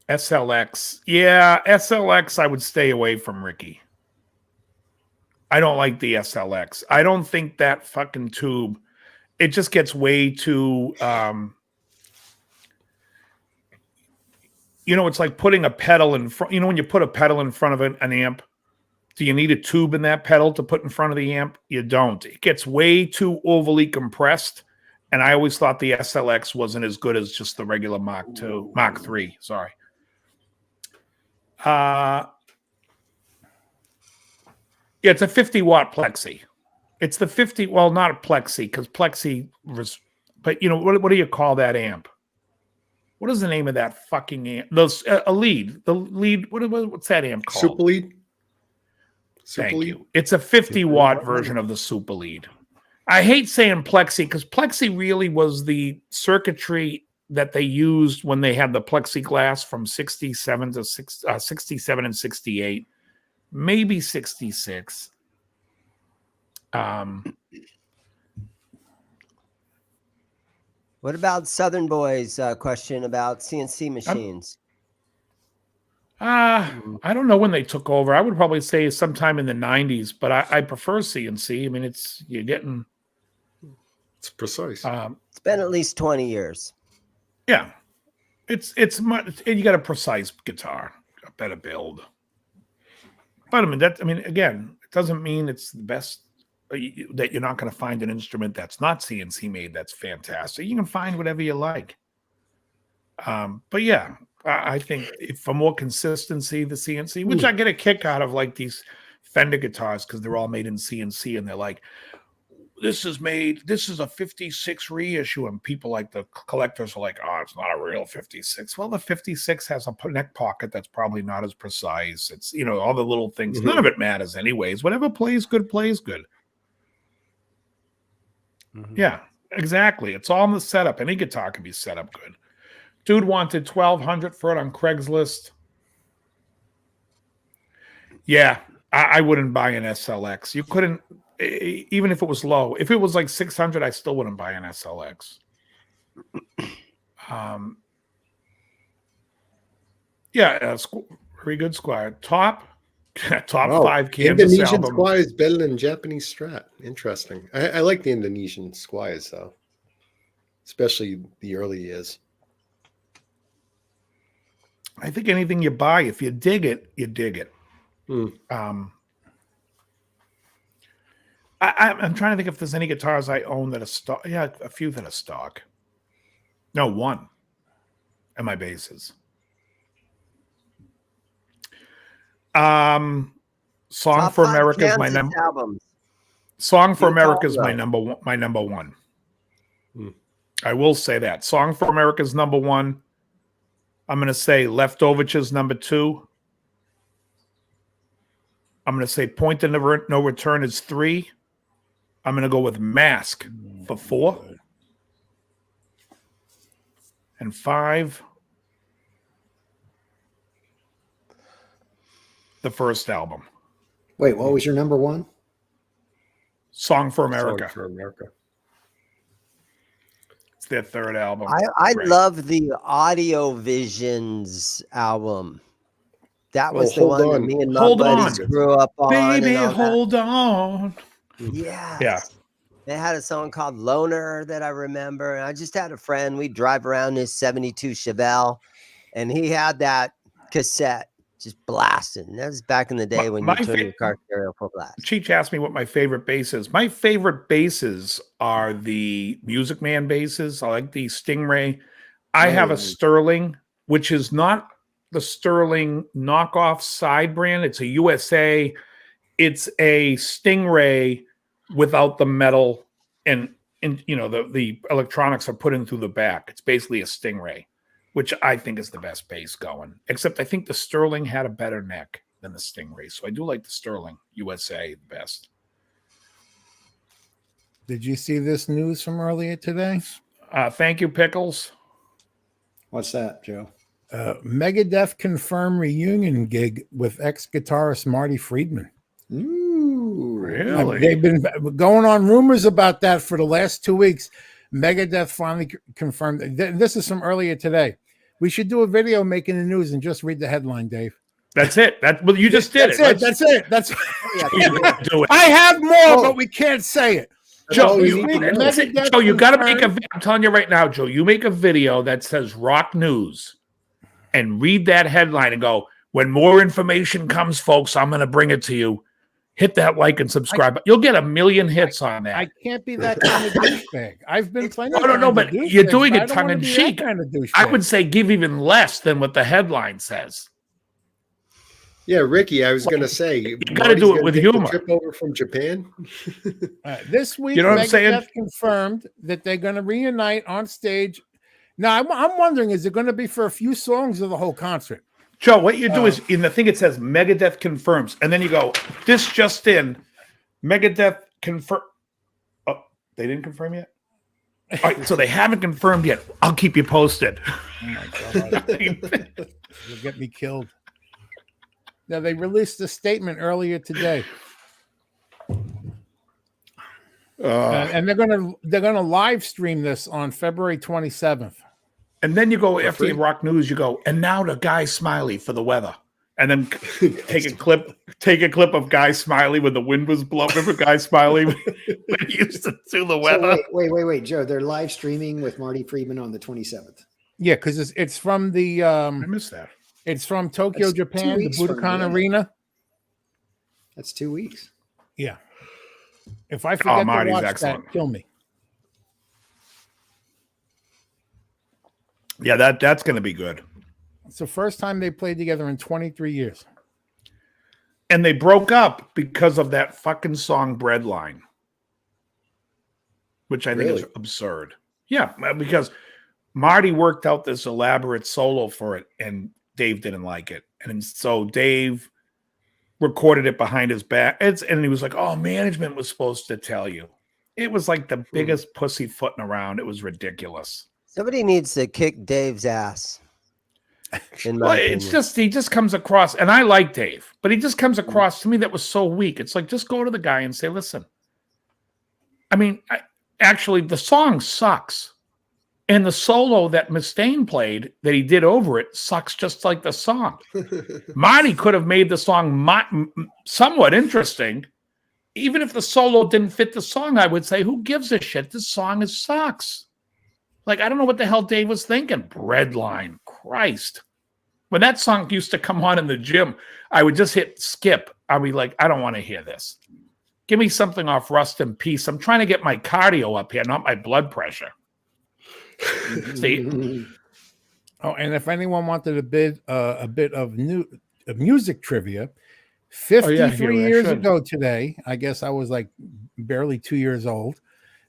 SLX. Yeah, SLX, I would stay away from, Ricky. I don't like the SLX. I don't think that fucking tube, it just gets way too, it's like putting a pedal in front. When you put a pedal in front of an amp, do you need a tube in that pedal to put in front of the amp? You don't. It gets way too overly compressed. And I always thought the SLX wasn't as good as just the regular Mark III. Sorry. Yeah, it's a 50-watt plexi. It's the 50. Well, not a plexi because plexi was. But what do you call that amp? What is the name of that fucking amp? A lead. The lead. What's that amp called? Super lead. Thank you. It's a 50-watt version of the Super Lead. I hate saying plexi because plexi really was the circuitry that they used when they had the plexiglass from 67 and 68. maybe 66. What about Southern Boys question about CNC machines? I don't know when they took over. I would probably say sometime in the 90s, but I prefer CNC. I mean, it's precise. It's been at least 20 years. Yeah. It's much, and you got a precise guitar, a better build. But again, it doesn't mean it's the best, that you're not going to find an instrument that's not CNC made that's fantastic. You can find whatever you like. But yeah, I think for more consistency, the CNC, which I get a kick out of, like these Fender guitars, because they're all made in CNC, and they're like, this is a 56 reissue, and people like the collectors are like, oh, it's not a real 56. Well, the 56 has a neck pocket that's probably not as precise. It's, all the little things. None of it matters anyways. Whatever plays good, plays good. Yeah, exactly. It's all in the setup. Any guitar can be set up good. Dude wanted $1,200 for it on Craigslist. Yeah, I wouldn't buy an SLX. You couldn't, even if it was low. If it was like 600, I still wouldn't buy an SLX. Very good Squire. Top 5 Kansas Indonesian album. Squire is better than Japanese Strat. Interesting. I like the Indonesian Squires though, especially the early years. I think anything you buy, if you dig it, you dig it. I'm trying to think if there's any guitars I own that are stock. Yeah, a few that are stock. No, one. And my basses. Song for America is my number. Song for America is my number one. I will say that. Song for America is number one. I'm going to say Leftovers number 2. I'm going to say Point of No Return is 3. I'm going to go with Mask for 4. And 5. The first album. Wait, what was your number one? Song for America. Song for America. It's their third album. I love the Audio Visions album. That was the one that me and my buddies grew up on. Baby, hold on. Yeah. Yeah. They had a song called Loner that I remember. And I just had a friend. We'd drive around his 72 Chevelle, and he had that cassette just blasting. That was back in the day when you turned your car stereo full blast. Cheech asked me what my favorite bass is. My favorite basses are the Music Man basses. I like the Stingray. I have a Sterling, which is not the Sterling knockoff side brand. It's a USA. It's a Stingray without the metal, and the electronics are put in through the back. It's basically a Stingray, which I think is the best bass going. Except I think the Sterling had a better neck than the Stingray. So I do like the Sterling USA the best. Did you see this news from earlier today? Thank you, Pickles. What's that, Joe? Megadeth confirmed reunion gig with ex-guitarist Marty Friedman. Ooh, really? They've been going on rumors about that for the last 2 weeks. Megadeth finally confirmed. This is from earlier today. We should do a video making the news and just read the headline, Dave. That's it. You just did it. That's it. Do it. I have more, but we can't say it. Joe, you got to make I'm telling you right now, Joe, you make a video that says rock news and read that headline and go, when more information comes, folks, I'm going to bring it to you. Hit that like and subscribe. You'll get 1 million hits on that. I can't be that kind of douchebag. I've been playing. No, but you're doing it tongue in cheek. I would say give even less than what the headline says. Yeah, Ricky, I was going to say, you got to do it with humor. Trip over from Japan. This week, you know what I'm saying? Confirmed that they're going to reunite on stage. Now, I'm wondering, is it going to be for a few songs or the whole concert? Joe, what you do is in the thing it says Megadeth confirms, and then you go, this just in, Megadeth confirm. Oh, they didn't confirm yet? All right, so they haven't confirmed yet. I'll keep you posted. Oh my God. You'll get me killed. Now they released a statement earlier today, and they're gonna live stream this on February 27th. And then you go after your rock news. You go, and now to Guy Smiley for the weather, and then take a clip of Guy Smiley when the wind was blowing. Remember Guy Smiley when he used to do the weather? So wait, Joe. They're live streaming with Marty Friedman on the 27th. Yeah, because it's from the I missed that. It's from Tokyo, That's Japan, 2 the weeks from Budokan now. Arena. That's 2 weeks. Yeah. If I forget to Marty's watch excellent. that, kill me. Yeah, that's going to be good. It's the first time they played together in 23 years. And they broke up because of that fucking song Breadline, which I think is absurd. Yeah, because Marty worked out this elaborate solo for it, and Dave didn't like it. And so Dave recorded it behind his back. And he was like, oh, management was supposed to tell you. It was like the biggest pussyfooting around. It was ridiculous. Somebody needs to kick Dave's ass. It's just he just comes across, and I like Dave, but he just comes across to me that was so weak. It's like, just go to the guy and say, listen, I mean, actually, the song sucks. And the solo that Mustaine played that he did over it sucks just like the song. Marty could have made the song somewhat interesting. Even if the solo didn't fit the song, I would say, who gives a shit? This song sucks. Like, I don't know what the hell Dave was thinking. Breadline. Christ. When that song used to come on in the gym, I would just hit skip. I'd be like, I don't want to hear this. Give me something off Rust in Peace. I'm trying to get my cardio up here, not my blood pressure. See? Oh, and if anyone wanted a bit of music trivia, 53 years ago today, I guess I was like barely 2 years old.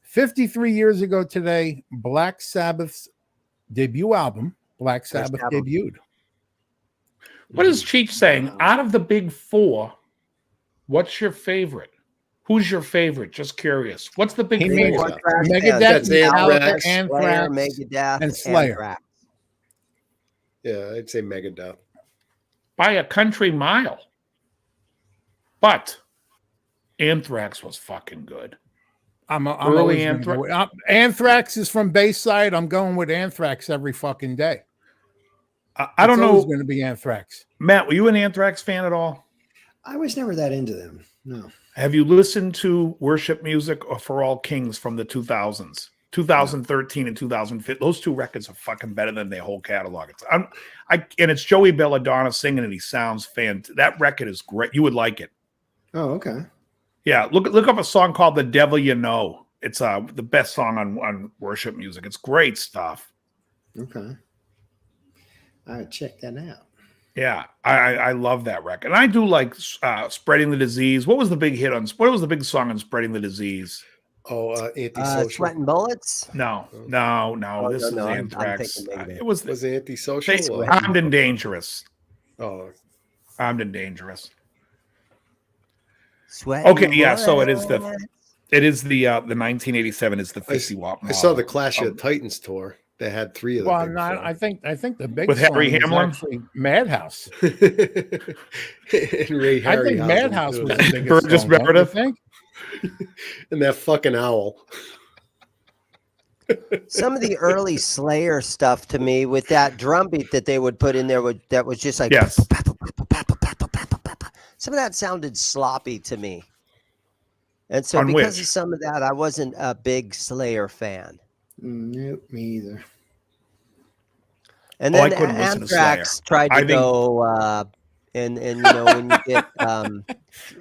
53 years ago today, Black Sabbath's debut album, Black Sabbath debuted. What is Cheech saying? Out of the big four, what's your favorite? Who's your favorite? Just curious. What's the big four? Megadeth, Anthrax, Slayer, Megadeth, and Slayer. Anthrax. Yeah, I'd say Megadeth. By a country mile. But Anthrax was fucking good. I'm always Anthrax. Anthrax is from Bayside. I'm going with Anthrax every fucking day. I don't know. It's going to be Anthrax. Matt, were you an Anthrax fan at all? I was never that into them. No. Have you listened to Worship Music or For All Kings from the 2000s? 2013 and 2015. Those two records are fucking better than their whole catalog. And it's Joey Belladonna singing, and he sounds fantastic. That record is great. You would like it. Oh, okay. Yeah, look up a song called "The Devil You Know." It's the best song on Worship Music. It's great stuff. Okay, I would check that out. Yeah, I love that record. And I do like "Spreading the Disease." What was the big hit on? What was the big song on "Spreading the Disease"? Oh, Antisocial. Sweat and Bullets? No. This is Anthrax. It was Antisocial. Armed and Dangerous. Oh, Armed and Dangerous. Sweat. Okay, yeah. So it is the 1987 is the 50-watt model. I saw the Clash of the Titans tour. They had three of them. Well, no, I think the big with Harry song Hamlin, actually Madhouse. And Ray I think Harryhausen Madhouse too. was the biggest Burgess song, don't you Meredith. think? And that fucking owl. Some of the early Slayer stuff to me with that drum beat that they would put in there that was just like yes. Some of that sounded sloppy to me. And so On because which? of some of that, I wasn't a big Slayer fan. Nope, me either. And Oh, I then couldn't listen to Anthrax Slayer. tried to I think- go and you know when you get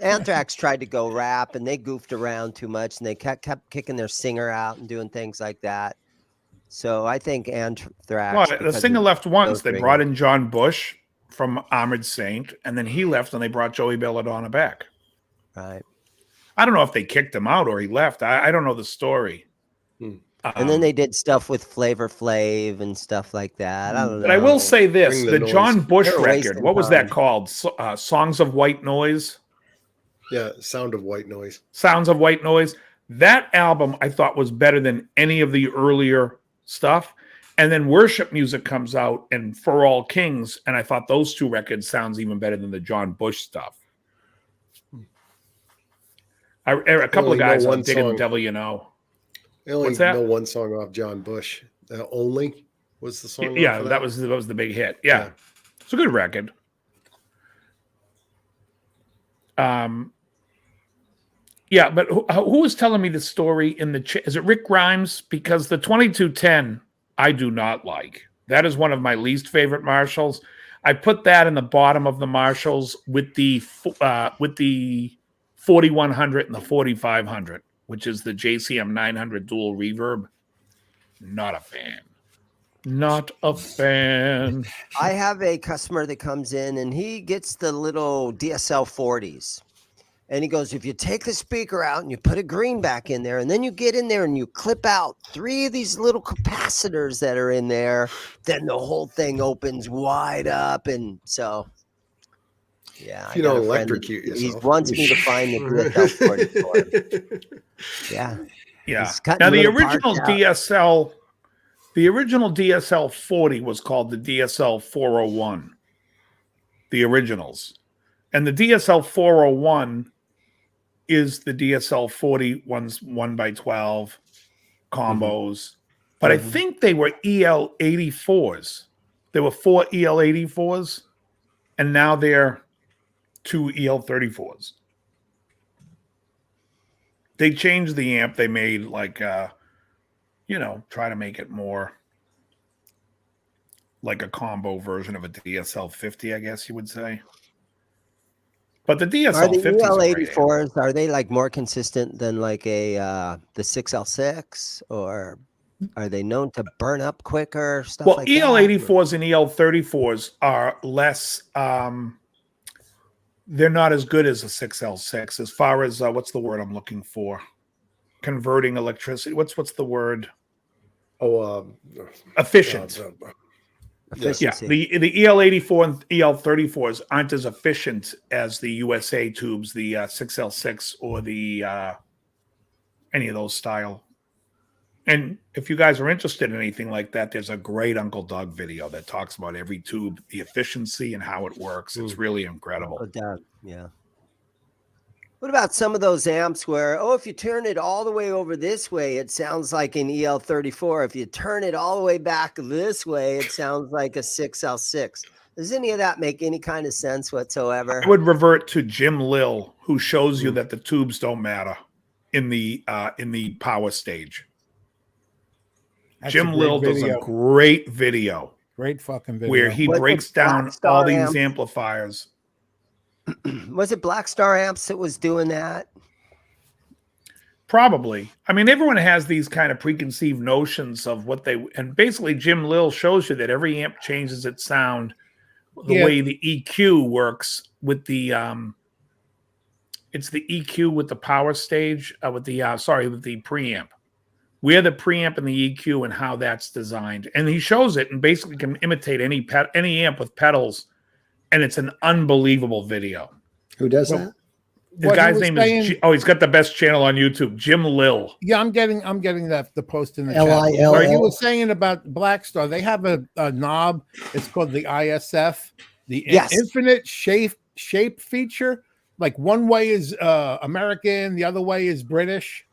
Anthrax tried to go rap and they goofed around too much and they kept kicking their singer out and doing things like that. So I think Anthrax. Well, the singer left once. They those brought in John Bush from Armored Saint, and then he left, and they brought Joey Belladonna back. Right. I don't know if they kicked him out or he left. I don't know the story. And then they did stuff with Flavor Flav and stuff like that. I don't know. But I will say this: Bring the the noise. John Bush They're record. wasting What was time. that called? Songs of White Noise. Yeah, Sound of White Noise. Sounds of White Noise. That album I thought was better than any of the earlier stuff. And then Worship Music comes out and For All Kings, and I thought those two records sounds even better than the John Bush stuff. A couple of guys are digging Devil You Know. I only know one song off John Bush. Only was the song. Yeah, that was the big hit. Yeah. It's a good record. Yeah, but who was telling me the story in the is it Rick Grimes? Because the 2210 I do not like. That is one of my least favorite Marshalls. I put that in the bottom of the Marshalls with the 4100 and the 4500, which is the JCM 900 dual reverb. Not a fan. Not a fan. I have a customer that comes in and he gets the little DSL 40s. And he goes, if you take the speaker out and you put a green back in there, and then you get in there and you clip out 3 of these little capacitors that are in there, then the whole thing opens wide up. And so, yeah. If you don't electrocute yourself. He wants me to find the DSL 40 for him. Yeah. Yeah. Now, the original DSL 40 was called the DSL 401. The originals. And the DSL 401 is the DSL 40 ones 1x12 combos. But I think they were EL84s. There were 4 EL84s, and now they're 2 EL34s. They changed the amp. They made try to make it more like a combo version of a DSL 50, I guess you would say. But the DSL 50s EL84s, are they like more consistent than like the 6L6, or are they known to burn up quicker? Stuff like EL84s and EL34s are less. They're not as good as a 6L6 as far as what's the word I'm looking for? Converting electricity. What's the word? Efficient. Efficiency. Yeah, the EL84 and EL34s aren't as efficient as the USA tubes, the 6L6 or the any of those style. And if you guys are interested in anything like that, there's a great Uncle Doug video that talks about every tube, the efficiency and how it works. It's really incredible. Uncle Doug, yeah. What about some of those amps where, if you turn it all the way over this way, it sounds like an EL34. If you turn it all the way back this way, it sounds like a 6L6. Does any of that make any kind of sense whatsoever? I would revert to Jim Lill, who shows you that the tubes don't matter in the power stage. Jim Lill does a great video. Great fucking video. Where he breaks down all these amplifiers. Was it Black Star Amps that was doing that? Probably. I mean, everyone has these kind of preconceived notions of what and basically Jim Lill shows you that every amp changes its sound the way the EQ works with the it's the EQ with the power stage with the preamp. Where the preamp and the EQ and how that's designed. And he shows it and basically can imitate any amp with pedals. And it's an unbelievable video. Who does that? The guy's name is he's got the best channel on YouTube, Jim Lill. Yeah, I'm getting the post in the chat. He was saying about Black Star. They have a knob. It's called the ISF, the infinite shape feature. Like one way is American, the other way is British.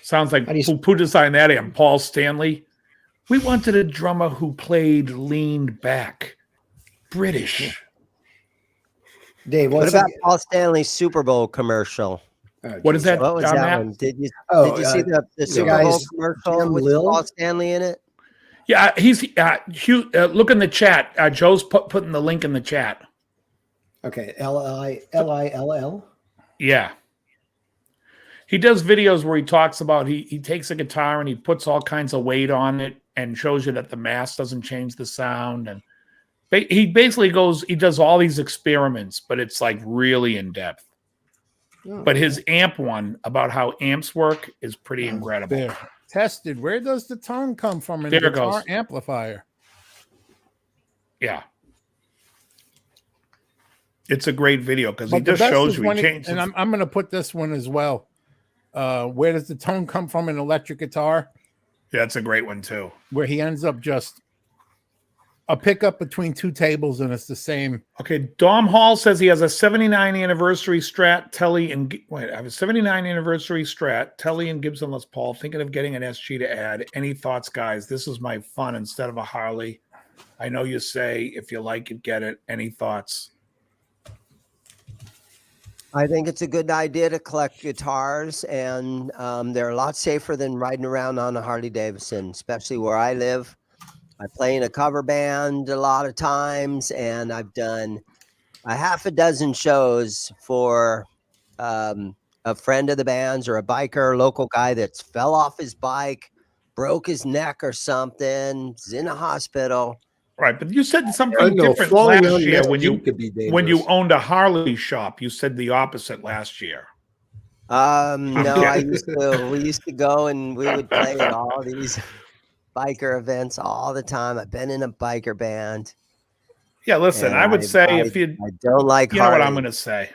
Sounds like who designed that amp? Paul Stanley. We wanted a drummer who leaned back. British. Dave, what about Paul Stanley's Super Bowl commercial? What is that? What was that one? Did you see the Super Bowl commercial with Paul Stanley in it? Yeah, he's look in the chat. Joe's putting the link in the chat. Okay, Lill. Yeah. He does videos where he talks about he takes a guitar and he puts all kinds of weight on it and shows you that the mass doesn't change the sound. And he basically does all these experiments, but it's like really in depth. Oh, but his amp one about how amps work is pretty incredible. There. Tested. Where does the tone come from in a guitar amplifier? Yeah. It's a great video because he just shows you he changes. And I'm going to put this one as well. Where Does the Tone Come From, an electric guitar, Yeah, that's a great one too. where he ends up just a pickup between two tables and it's the same. Okay, Dom Hall says he has a 79 anniversary Strat, Telly, and I have a 79 anniversary Strat, Telly and Gibson Les Paul. Thinking of getting an SG to add. Any thoughts, guys? This is my fun instead of a Harley. I know you say if you like it, get it. Any thoughts? I think it's a good idea to collect guitars, and they're a lot safer than riding around on a Harley Davidson, especially where I live. I play in a cover band a lot of times, and I've done a half a dozen shows for a friend of the band's or a biker, local guy that's fell off his bike, broke his neck or something, is in a hospital. Right, but you said something different last year when you owned a Harley shop. You said the opposite last year. No, we used to go and we would play at all these biker events all the time. I've been in a biker band. Yeah, listen, I would say if you don't like, you know what I'm going to say.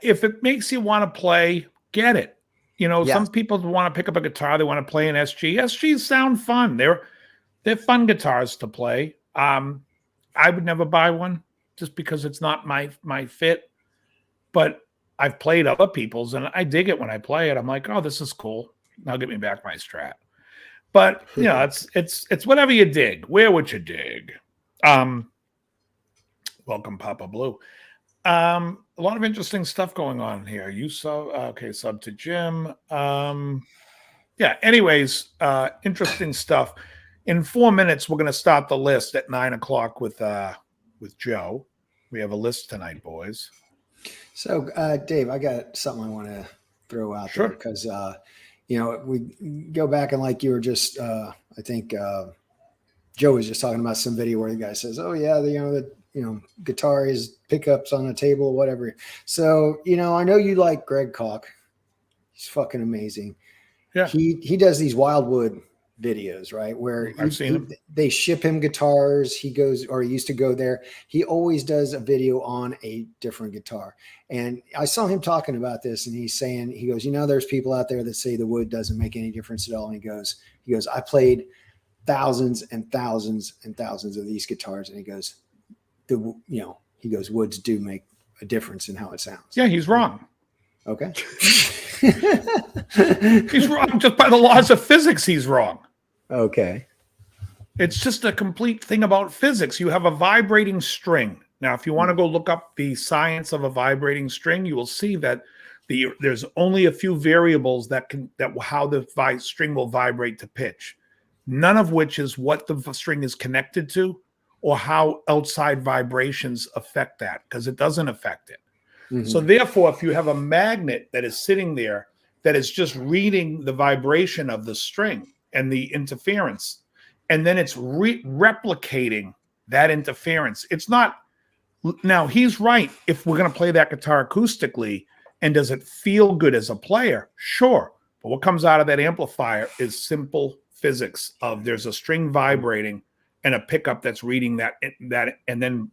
If it makes you want to play, get it. You know, some people want to pick up a guitar. They want to play an SG. SGs sound fun. They're fun guitars to play. I would never buy one just because it's not my fit. But I've played other people's, and I dig it when I play it. I'm like, oh, this is cool. Now give me back my Strat. But you know, it's whatever you dig. Where would you dig? Welcome, Papa Blue. A lot of interesting stuff going on here. You sub to Jim. Yeah. Anyways, interesting stuff. In 4 minutes, we're going to start the list at 9 o'clock with Joe. We have a list tonight, boys. So, Dave, I got something I want to throw out there because, you know, we go back and like you were just, I think Joe was just talking about some video where the guy says, "Oh yeah, the guitar is pickups on a table, whatever." So, you know, I know you like Greg Koch. He's fucking amazing. Yeah, he does these Wildwood videos, right? Where I've seen him. They ship him guitars. He goes, or he used to go there. He always does a video on a different guitar. And I saw him talking about this, and he's saying, he goes, you know, there's people out there that say the wood doesn't make any difference at all. And he goes, I played thousands and thousands and thousands of these guitars, and he goes, woods do make a difference in how it sounds. Yeah, he's wrong. Okay. He's wrong just by the laws of physics. He's wrong. Okay. It's just a complete thing about physics. You have a vibrating string. Now, if you want to go look up the science of a vibrating string, you will see that there's only a few variables how the string will vibrate to pitch. None of which is what the string is connected to or how outside vibrations affect that, because it doesn't affect it. Mm-hmm. So therefore, if you have a magnet that is sitting there that is just reading the vibration of the string and the interference, and then it's replicating that interference, it's not. Now, he's right. If we're going to play that guitar acoustically, and does it feel good as a player? Sure. But what comes out of that amplifier is simple physics of there's a string vibrating and a pickup that's reading that and then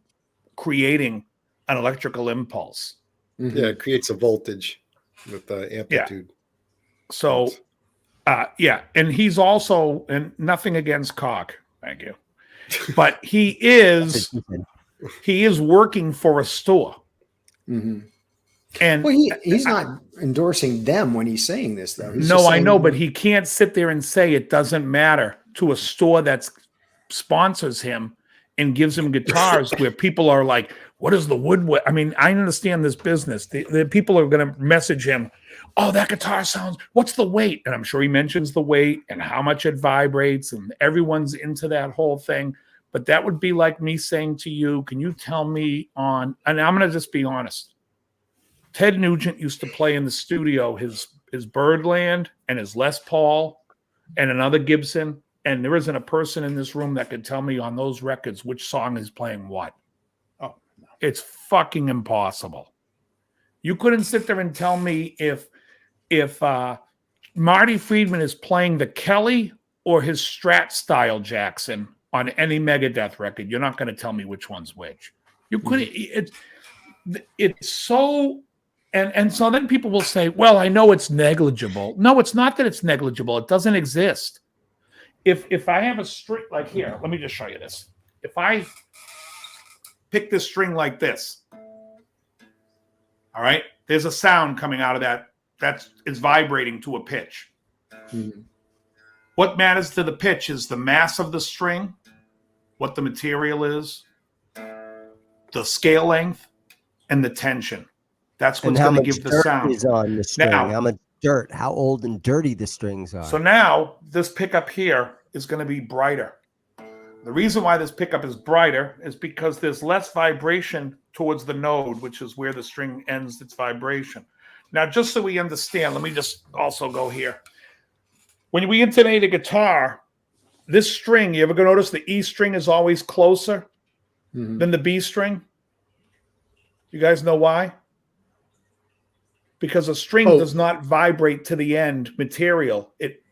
creating an electrical impulse. Mm-hmm. Yeah, it creates a voltage with the amplitude. Yeah. So, and he's also, and nothing against Koch, thank you, but he is working for a store. Mm-hmm. And well, he's not endorsing them when he's saying this, though. No, I know, but he can't sit there and say it doesn't matter to a store that sponsors him and gives him guitars where people are like, what is the wood? I mean, I understand this business. The people are going to message him, oh, that guitar sounds, what's the weight? And I'm sure he mentions the weight and how much it vibrates, and everyone's into that whole thing. But that would be like me saying to you, can you tell me and I'm going to just be honest. Ted Nugent used to play in the studio his Birdland and his Les Paul and another Gibson. And there isn't a person in this room that could tell me on those records which song is playing what. Oh, no. It's fucking impossible. You couldn't sit there and tell me if Marty Friedman is playing the Kelly or his Strat style Jackson on any Megadeth record. You're not going to tell me which one's which. You couldn't. It's so And so then people will say, well, I know it's negligible. No, it's not that it's negligible. It doesn't exist. If I have a string like here, let me just show you this. If I pick this string like this, all right, there's a sound coming out of that. It's vibrating to a pitch. Mm-hmm. What matters to the pitch is the mass of the string, what the material is, the scale length, and the tension. That's what's going to give the sound. Is on the string. Now, how much dirt? How old and dirty the strings are. So now this pickup here is going to be brighter. The reason why this pickup is brighter is because there's less vibration towards the node, which is where the string ends its vibration. Now, just so we understand, let me just also go here. When we intonate a guitar, this string, you ever notice the E string is always closer than the B string? You guys know why? Because a string does not vibrate to the end material. It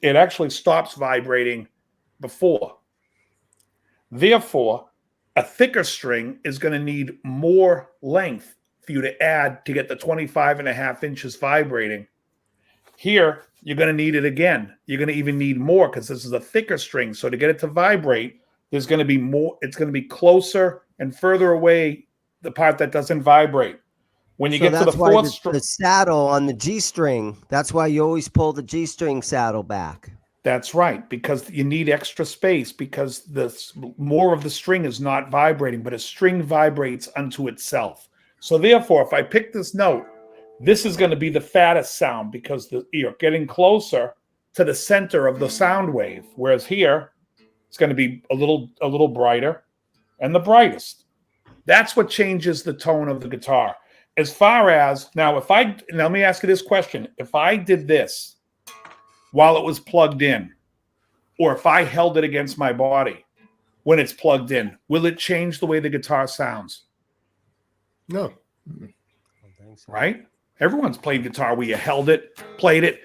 actually stops vibrating before. Therefore, a thicker string is going to need more length for you to add to get the 25.5 inches vibrating. Here, you're going to need it again. You're going to even need more because this is a thicker string. So to get it to vibrate, there's going to be more. It's going to be closer and further away, the part that doesn't vibrate. When you get to the fourth string, the saddle on the G string, that's why you always pull the G string saddle back. That's right, because you need extra space because more of the string is not vibrating, but a string vibrates unto itself. So therefore, if I pick this note, this is going to be the fattest sound because you're getting closer to the center of the sound wave, whereas here it's going to be a little brighter and the brightest. That's what changes the tone of the guitar. As far as now, let me ask you this question. If I did this while it was plugged in, or if I held it against my body when it's plugged in, will it change the way the guitar sounds? No. I don't think so. Right? Everyone's played guitar where you held it, played it,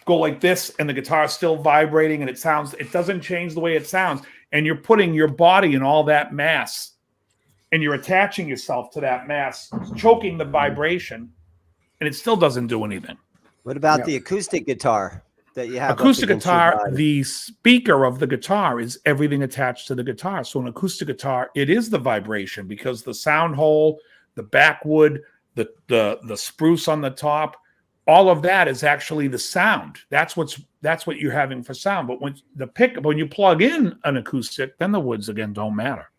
go like this, and the guitar is still vibrating, and it doesn't change the way it sounds. And you're putting your body in all that mass, and you're attaching yourself to that mass, choking the vibration, and it still doesn't do anything. What about the acoustic guitar that you have? Acoustic guitar, the speaker of the guitar is everything attached to the guitar. So an acoustic guitar, it is the vibration because the sound hole, the backwood, the spruce on the top, all of that is actually the sound. That's what you're having for sound. But when you plug in an acoustic, then the woods again don't matter.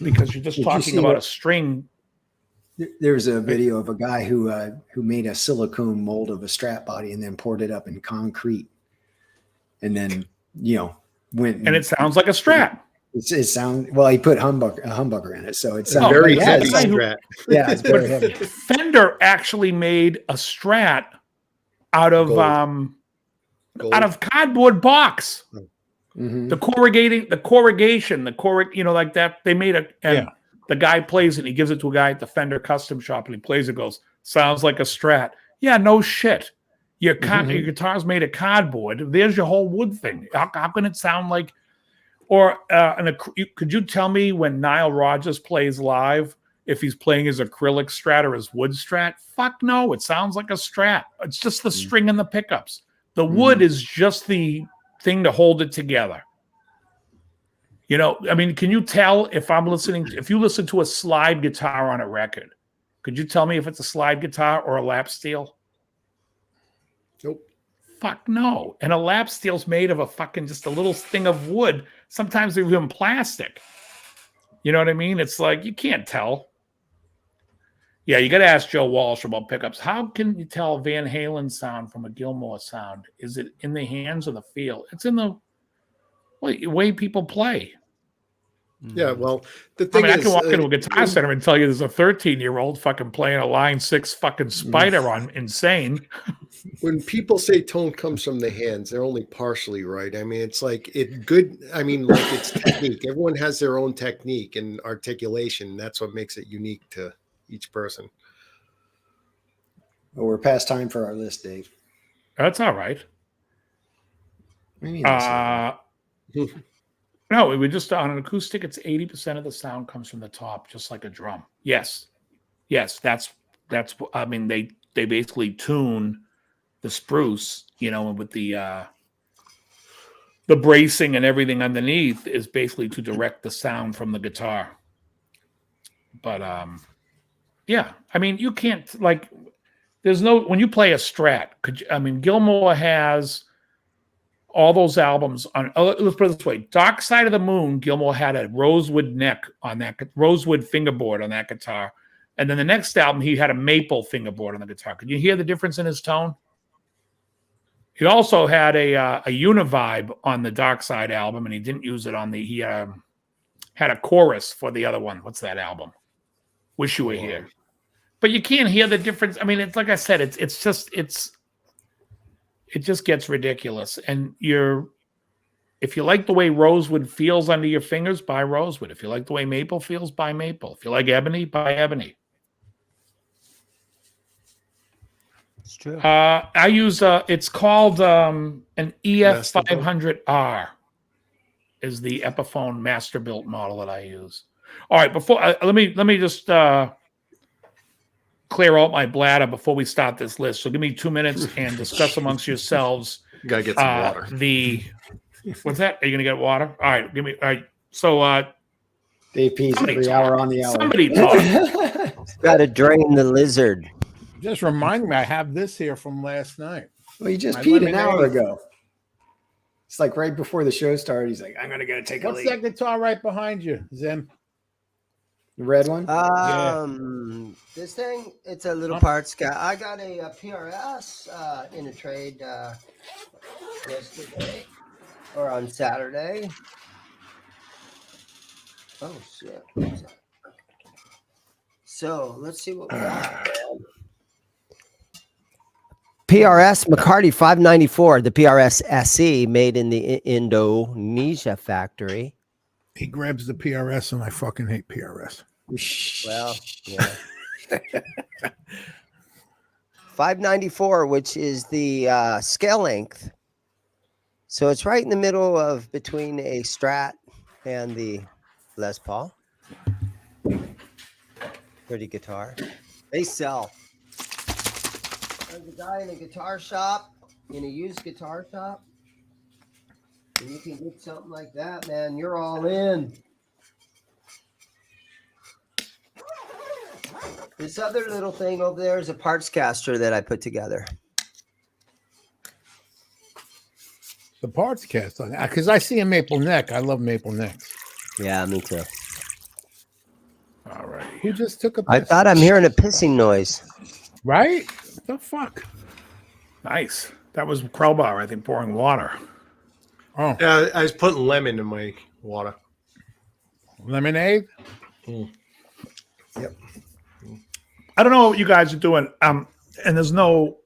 Because you're just talking about a string. There's a video of a guy who made a silicone mold of a Strat body and then poured it up in concrete, and then went and it sounds like a Strat. It sounds well. He put a humbucker in it, so it sounds very heavy Strat. Yeah, it's very heavy. Fender actually made a Strat out of cardboard box. Mm-hmm. The corrugation, like that. They made the guy plays it and he gives it to a guy at the Fender custom shop and he plays it, goes, sounds like a Strat. Yeah, no shit. Your guitar's made of cardboard. There's your whole wood thing. How can it sound like, could you tell me when Nile Rodgers plays live, if he's playing his acrylic Strat or his wood Strat? Fuck no, it sounds like a Strat. It's just the string and the pickups. The wood is just the thing to hold it together. Can you tell if you listen to a slide guitar on a record, could you tell me if it's a slide guitar or a lap steel? Nope. Fuck no. And a lap steel's made of just a little thing of wood. Sometimes they're even plastic. You know what I mean? It's like, you can't tell. Yeah, you got to ask Joe Walsh about pickups. How can you tell Van Halen sound from a Gilmour sound? Is it in the hands or the feel? It's in the way people play. Yeah, well, the thing is, I can walk into a guitar center and tell you there's a 13-year-old fucking playing a Line 6 fucking Spider on Insane. When people say tone comes from the hands, they're only partially right. I mean, it's like it's technique. Everyone has their own technique and articulation. That's what makes it unique to each person. Well, we're past time for our list, Dave. That's all right. Maybe no, we just on an acoustic, it's 80% of the sound comes from the top, just like a drum. Yes. Yes, that's. I mean, they basically tune the spruce, with the bracing and everything underneath is basically to direct the sound from the guitar. But yeah, I mean, you can't there's no when you play a Strat. Gilmour has all those albums on. Let's put it this way: Dark Side of the Moon. Gilmour had a rosewood neck on that rosewood fingerboard on that guitar, and then the next album he had a maple fingerboard on the guitar. Could you hear the difference in his tone? He also had a Univibe on the Dark Side album, and he didn't use it on the. He had a chorus for the other one. What's that album? Wish You Were Here. But you can't hear the difference. I mean, it's like I said, it just gets ridiculous. And if you like the way rosewood feels under your fingers, buy rosewood. If you like the way maple feels, buy maple. If you like ebony, buy ebony. It's true. I use it's called an EF500R is the Epiphone master built model that I use. All right, before let me just clear out my bladder before we start this list. So give me 2 minutes and discuss amongst yourselves. You gotta get some water. What's that? Are you gonna get water? All right, give me. All right, so Dave P's every hour on the hour. Somebody talk. Got to drain the lizard. Just remind me, I have this here from last night. Well, you just peed an hour ago. It's like right before the show started. He's like, I'm going to go take a leak. What's that guitar right behind you, Zim? The red one? This thing, it's a little parts guy. I got a PRS in a trade yesterday or on Saturday. Oh, shit. So let's see what we got. PRS McCarty 594, the PRS SE made in the Indonesia factory. He grabs the PRS and I fucking hate PRS. Well, yeah. 594, which is the scale length. So it's right in the middle of between a Strat and the Les Paul. Pretty guitar. They sell. There's a guy in a guitar shop, in a used guitar shop. And you can get something like that, man. You're all in. This other little thing over there is a parts caster that I put together. The parts caster, because I see a maple neck. I love maple necks. Yeah, me too. All right. Who just took a piss? I thought I'm hearing a pissing noise. Right? What the fuck? Nice. That was Krellbar, I think, pouring water. Oh. Yeah, I was putting lemon in my water. Lemonade? Yep. I don't know what you guys are doing. And there's no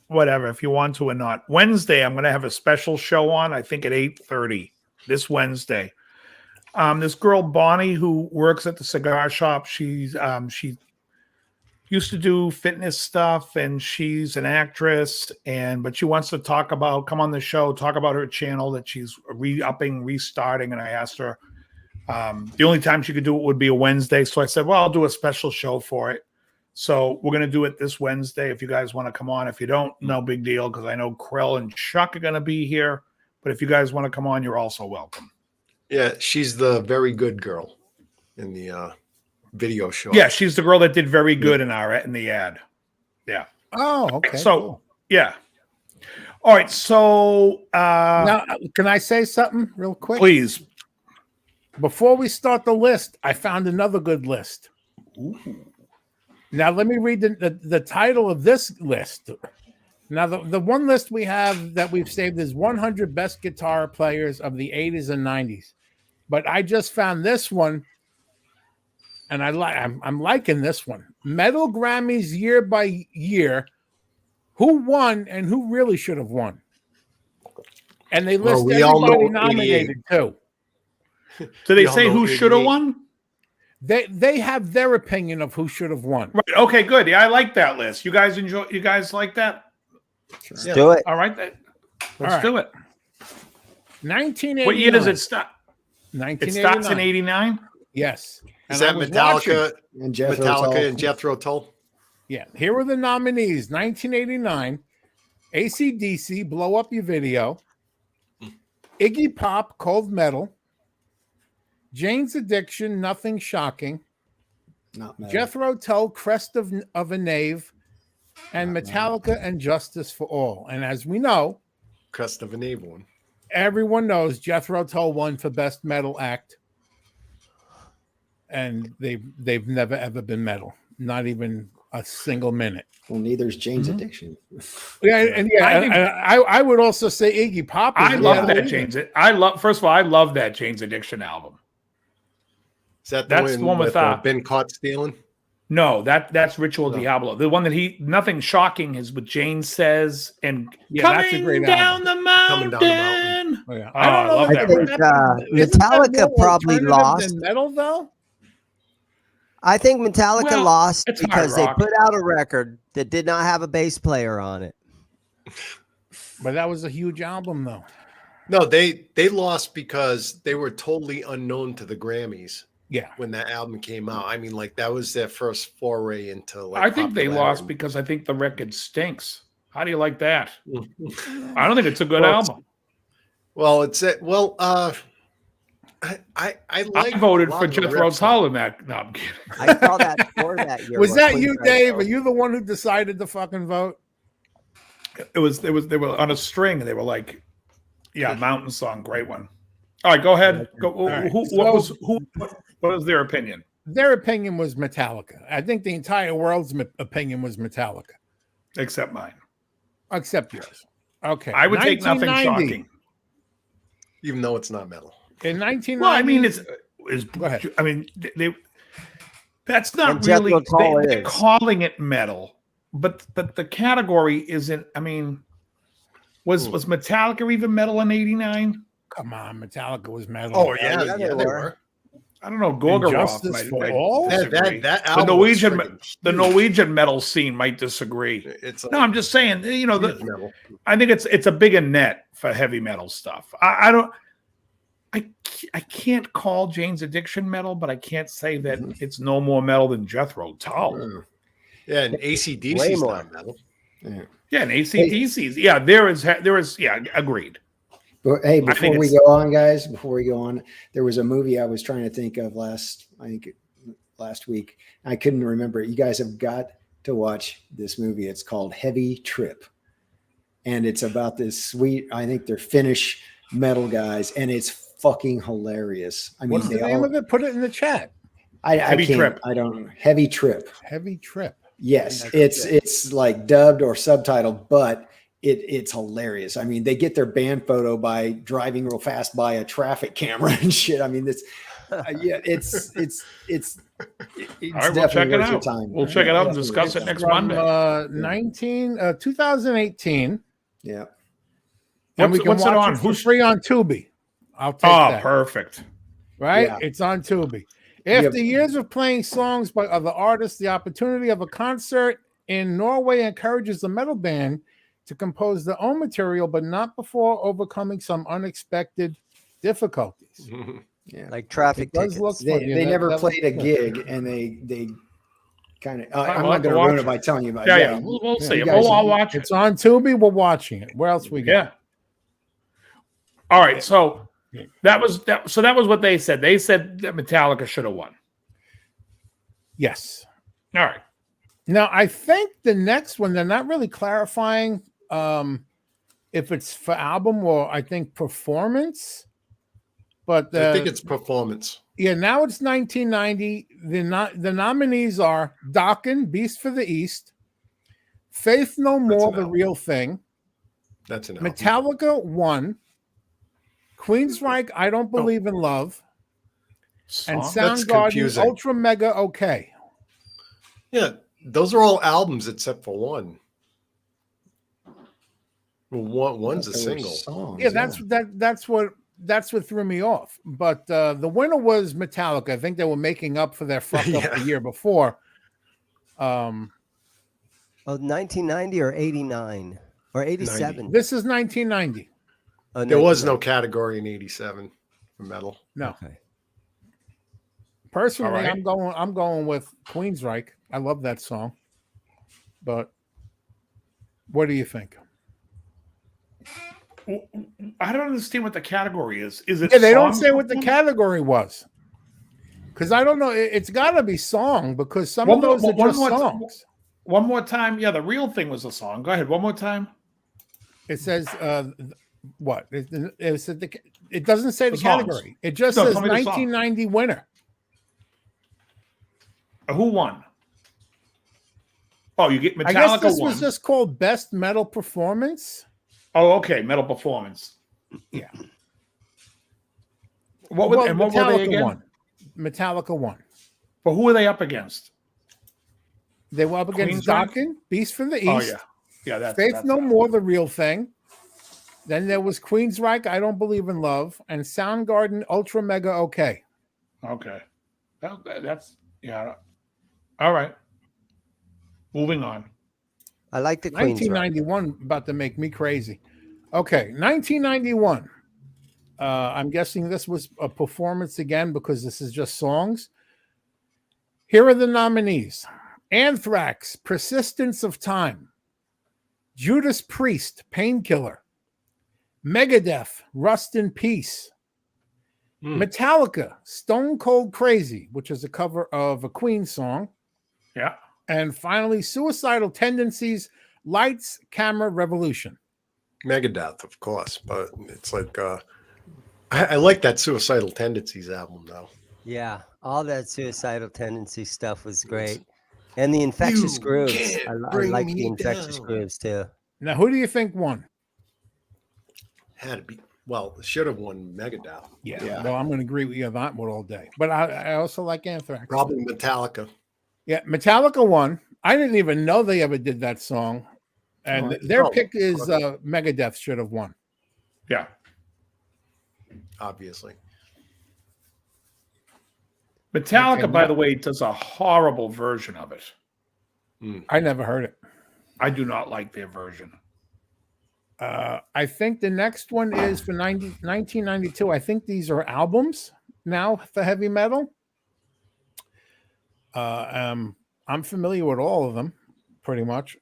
whatever if you want to or not. Wednesday, I'm going to have a special show on, I think at 8:30 this Wednesday. This girl, Bonnie, who works at the cigar shop, she used to do fitness stuff and she's an actress but she wants to come on the show, talk about her channel that she's restarting. And I asked her, the only time she could do it would be a Wednesday. So I said, well, I'll do a special show for it. So we're going to do it this Wednesday. If you guys want to come on, if you don't, no big deal. Cause I know Krell and Chuck are going to be here, but if you guys want to come on, you're also welcome. Yeah. She's the very good girl in the, video show. Yeah, she's the girl that did very good in the ad. Yeah. Oh, okay. So, cool. Yeah. All right. So, now, can I say something real quick? Please. Before we start the list, I found another good list. Ooh. Now, let me read the title of this list. Now, the one list we have that we've saved is 100 best guitar players of the 80s and 90s. But I just found this one. And I'm liking this one. Metal Grammys year by year. Who won and who really should have won? And they list everybody nominated too. Do they say who should have won? They have their opinion of who should have won. Right. Okay, good. Yeah, I like that list. You guys like that? Sure. Let's do it. All right. Let's do it. 1989. What year does it start? 1989. It starts in 89? Yes. Is And that Metallica And Jethro Tull. Metallica and Jethro Tull? Yeah. Here were the nominees: 1989, AC/DC, Blow Up Your Video, Iggy Pop, Cold Metal, Jane's Addiction, Nothing Shocking, Not Metal. Jethro Tull, Crest of a Knave, and Metallica and Justice for All. And as we know, Crest of a Knave one. everyone knows Jethro Tull won for Best Metal Act. And they've never ever been metal, not even a single minute. Well, neither's Jane's Addiction. Yeah, and I would also say Iggy Pop. I love that Jane's. First of all, I love that Jane's Addiction album. Is that That's the one with been caught stealing? No, that's Ritual Diablo. The one that Nothing Shocking is with Jane Says and that's a great down album. the mountain. Coming down the mountain. Oh, yeah. Oh, I love that. think Isn't that Metallica more probably alternative lost. than metal, though. I think Metallica Well, lost it's hard because they rock. put out a record that did not have a bass player on it. But that was a huge album, though. No, they lost because they were totally unknown to the Grammys. Yeah. When that album came out. I mean, like that was their first foray into like I think they lost popularity. because I think the record stinks. How do you like that? I don't think it's a good album. Well, I voted for Jethro Tull in that. No, I'm kidding. I saw that for that year. Was what that Queen you, tried Dave? to- Are you the one who decided to fucking vote? They were on a string and they were like, yeah, Mountain Song, great one. All right, go ahead. Go. right. What was their opinion? Their opinion was Metallica. I think the entire world's opinion was Metallica, Except mine. except yours. Okay. I would take Nothing 1990. Shocking. even though it's not metal. In 1990. Well, I mean, Go ahead. I mean, that's not And Jethro really. Tull They're is. calling it metal, but the category isn't. I mean, was Metallica even metal in '89? Come on, Metallica was metal. Oh yeah, yeah, yeah, they they were. were. I don't know. Gorgoroth Justice might, for might All? disagree. That the album was Norwegian friggin' the huge. Norwegian metal scene might disagree. It's No, I'm just saying. You know, huge metal. I think it's a bigger net for heavy metal stuff. I can't call Jane's Addiction metal, but I can't say that it's no more metal than Jethro Tull. Yeah, and Way AC/DC's more. not metal. Yeah, and AC/DC's. Yeah, there is. Yeah, agreed. But hey, I think before we it's- go on, guys, there was a movie I was trying to think of last week. I couldn't remember it. You guys have got to watch this movie. It's called Heavy Trip. And it's about this sweet, I think they're Finnish metal guys, and it's fucking hilarious. I mean, What's the name of it? Put it in the chat. Heavy Trip. I don't know. Heavy Trip. Heavy Trip. Yes, it's like dubbed or subtitled, but it's hilarious. I mean, they get their band photo by driving real fast by a traffic camera and shit. I mean, it's it's All right, we'll check definitely it worth your out. time. We'll check it out and Definitely. discuss it next From Monday. 2018. Yeah. And we What's can it watch on? it for free on Tubi. I'll take Oh, that. perfect. Right? Yeah. It's on Tubi. After years of playing songs by other artists, the opportunity of a concert in Norway encourages the metal band to compose their own material, but not before overcoming some unexpected difficulties. Yeah. Like traffic It does tickets. look They, fun. Yeah, they that- never that played a looks good. gig, and they kind of. I'll I'm have not to going to watch ruin it. it by telling you about. Yeah. We'll see. you guys- I'll watch it. It's on Tubi. We're watching it. Where else we got? Yeah. All right. So that was what they said. They said that Metallica should have won. Yes. All right. Now, I think the next one, they're not really clarifying if it's for album or I think performance. But I think it's performance. yeah, now it's 1990. The nominees are Dokken, Beast for the East, Faith No More, an The album. Real Thing, That's an album. Metallica 1, Queensryche, I Don't Believe in Love, and Song? That's Soundgarden, confusing. Ultra Mega OK. Yeah, those are all albums except for one. Well, one's a There were single. songs, Yeah, that's what threw me off. But the winner was Metallica. I think they were making up for their fuck up the year before. Oh, 1990 or 89 or 87. This is 1990. Oh, There was 1990. no category in '87 for metal. No. Okay. Personally, right. I'm going with Queensryche. I love that song. But what do you think? I don't understand what the category is. Is it? Yeah, they don't song say what the performance? category was. Because I don't know. It's got to be song because some of those are just songs. One more time. Yeah, the real thing was a song. Go ahead. One more time. It says what? It doesn't say the The songs. category. It just No, says tell me the song. 1990 winner. Who won? Oh, you get Metallica. I guess this won. was just called Best Metal Performance. Oh, okay. Metal performance. Yeah. What were they again? Won. Metallica won. But who were they up against? They were up against Queensryche? Dokken, Beast from the East. Oh yeah, yeah. That's Faith No More, The Real Thing. Then there was Queensryche, I Don't Believe in Love, and Soundgarden, Ultra Mega OK. Okay. That's yeah. All right. Moving on. I like the Queensryche. 1991 about to make me crazy. Okay, 1991. I'm guessing this was a performance again because this is just songs. Here are the nominees: Anthrax, Persistence of Time; Judas Priest, Painkiller; Megadeth, Rust in Peace; Metallica, Stone Cold Crazy, which is a cover of a Queen song; Yeah. and finally, Suicidal Tendencies, Lights, Camera, Revolution. Megadeth, of course, but it's like I like that Suicidal Tendencies album though. Yeah, all that Suicidal Tendency stuff was great. And the Infectious Grooves. I like the Infectious Grooves too. Now, who do you think won? Had to be should have won Megadeth. Yeah. Well, I'm going to agree with you on that one all day. But I also like Anthrax. Probably Metallica. Yeah, Metallica won. I didn't even know they ever did that song. And their pick is Megadeth should have won. Yeah. Obviously. Metallica, Okay, by the way, does a horrible version of it. I never heard it. I do not like their version. I think the next one is for 1992. I think these are albums now for heavy metal. I'm familiar with all of them, pretty much.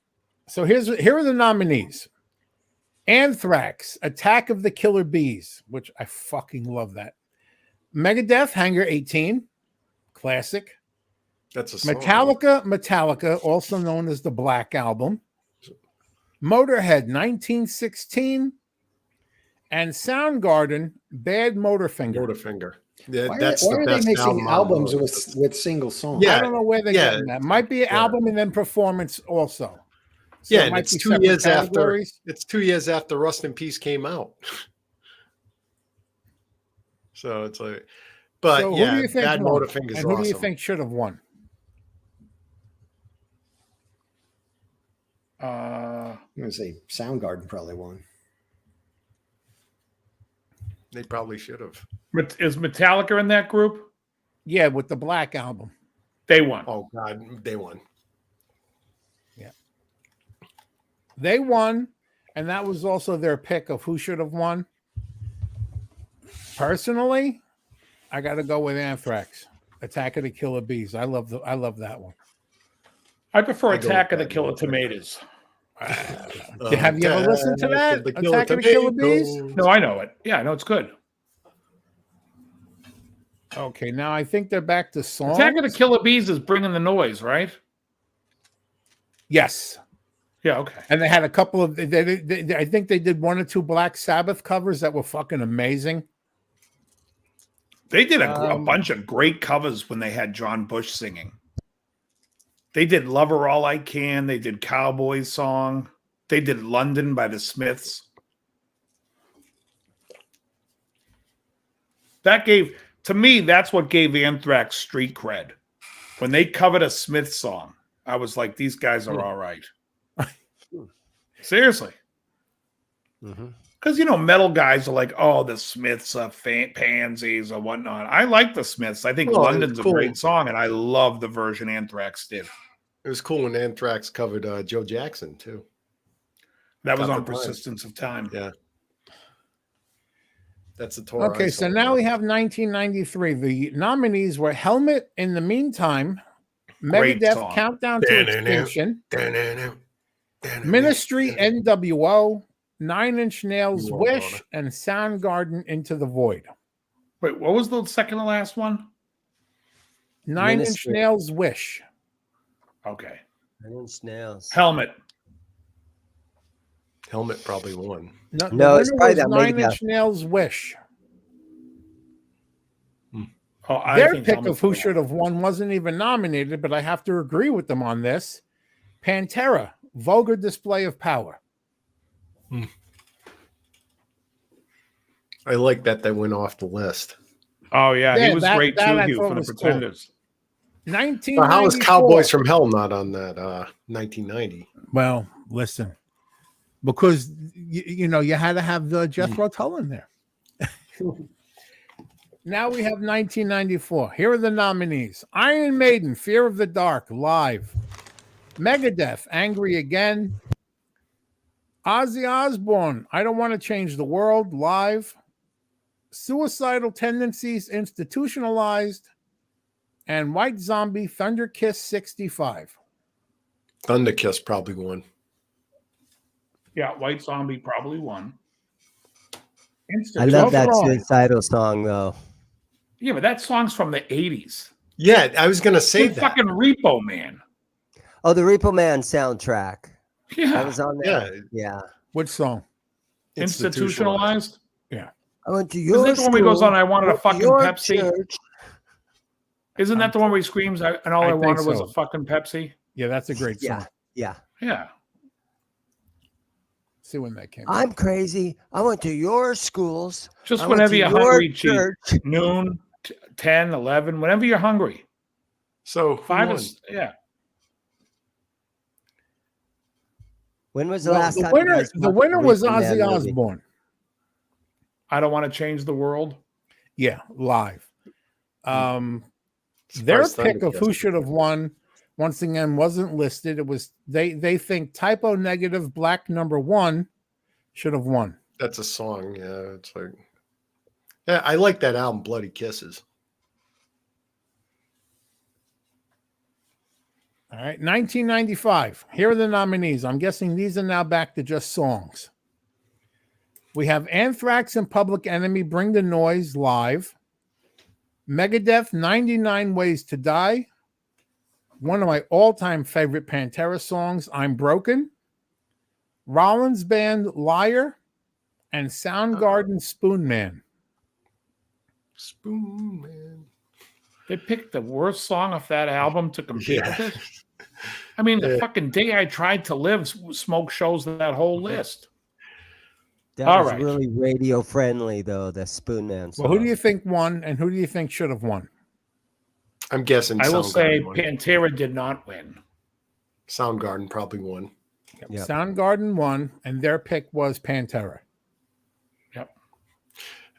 So here are the nominees: Anthrax, Attack of the Killer Bees, which I fucking love that. Megadeth, Hangar 18, classic. That's a song. Metallica, also known as the Black Album. Motorhead, 1916, and Soundgarden, Bad Motorfinger. Motorfinger. Yeah, Why that's are the they best mixing album albums with single songs? Yeah. I don't know where they're getting that. Might be an album and then performance also. So yeah, it and might it's be 2 separate years categories. after. It's 2 years after Rust in Peace came out. So it's like, but So yeah, who do you think Bad won? Motorfinger's And who do you awesome. think should have won? I'm going to say Soundgarden probably won. They probably should have. Is Metallica in that group? Yeah, with the Black Album. They won. Oh God, they won. Yeah. They won, and that was also their pick of who should have won. Personally, I got to go with Anthrax, Attack of the Killer Bees. I love that one. I prefer Attack of the Killer Tomatoes. Have you ever listened to that? Attack of the Killer Bees? No, I know it. Yeah, I know it's good. Okay, now I think they're back to songs. Attack of the Killer Bees is Bringing the Noise, right? Yes. Yeah, okay. And they had a couple of, I think they did 1 or 2 Black Sabbath covers that were fucking amazing. They did a bunch of great covers when they had John Bush singing. They did Lover All I Can. They did Cowboys Song. They did London by the Smiths. That gave, to me, that's what gave Anthrax street cred. When they covered a Smith song, I was like, these guys are all right. Seriously. Because, metal guys are like, oh, the Smiths are pansies or whatnot. I like the Smiths. I think London's a great song, and I love the version Anthrax did. It was cool when Anthrax covered Joe Jackson, too. That was on Persistence of Time. Yeah. That's the tour. Okay, so now we have 1993. The nominees were Helmet, In the Meantime, Great Megadeth, song. Countdown to Extinction, Ministry, NWO, Nine Inch Nails, You Wish, won't and Soundgarden, Into the Void. Wait, what was the second to last one? Nine Inch Ministry. Nails, Wish. Okay. 9 Inch Nails. Helmet. Helmet probably won. No, No, the it's winner probably was that Nine Megadeth. Inch Nails, Wish. Oh, I Their think pick Helmet's of who the should have won wasn't even nominated, but I have to agree with them on this. Pantera, Vulgar Display of Power. I like that went off the list. Oh yeah, Yeah, he was that- great that too, I Hugh, thought for the was cool. Pretenders. 1994. How is Cowboys from Hell not on that 1990? Well, listen, because you know you had to have the Jethro Tull in there. Now we have 1994. Here are the nominees: Iron Maiden, Fear of the Dark, live; Megadeth, Angry Again; Ozzy Osbourne, I Don't Want to Change the World, live; Suicidal Tendencies, Institutionalized; and White Zombie, Thunder Kiss 65. Thunder Kiss probably won. Yeah, White Zombie probably won. I love that Institutionalized. suicidal song though. Yeah, but that song's from the 80s. Yeah, I was gonna say With that. fucking Repo Man. Oh, the Repo Man soundtrack. Yeah. That was on Yeah, there. Yeah. Which song? Institutionalized. I went to Isn't your that the one where he goes school, on, I wanted a went to fucking your Pepsi? church. Isn't that the one where he screams, and all I I think wanted was so. a fucking Pepsi? Yeah, that's a great song. Yeah. Yeah. Yeah. See when that came. I'm crazy. I went to your schools. Just I went whenever to you're your hungry, cheap. church. Noon, 10, 11, whenever you're hungry. So who 5 won? is, yeah. When was the Well, last the time you winner, guys the watched winner was Repo Man Ozzy movie? Osbourne. I don't want to change the world. Yeah, live. Surprised Their Thunder pick of Kiss who didn't should have won, once again, wasn't listed. It was they think Typo Negative, Black Number One should have won. That's a song. Yeah, it's like. Yeah, I like that album, Bloody Kisses. All right, 1995. Here are the nominees. I'm guessing these are now back to just songs. We have Anthrax and Public Enemy, Bring the Noise, live; Megadeth, 99 Ways to Die; one of my all-time favorite Pantera songs, I'm Broken; Rollins Band, Liar; and Soundgarden, Spoon Man. Spoon Man. They picked the worst song off that album to compete with it. I mean, the fucking Day I Tried to Live, Smoke shows that whole list. That All was right. really radio friendly, though, the Spoon Man song. Well, who do you think won, and who do you think should have won? I'm guessing I will say Soundgarden won. Pantera did not win. Soundgarden probably won. Yep. Soundgarden won, and their pick was Pantera. Yep.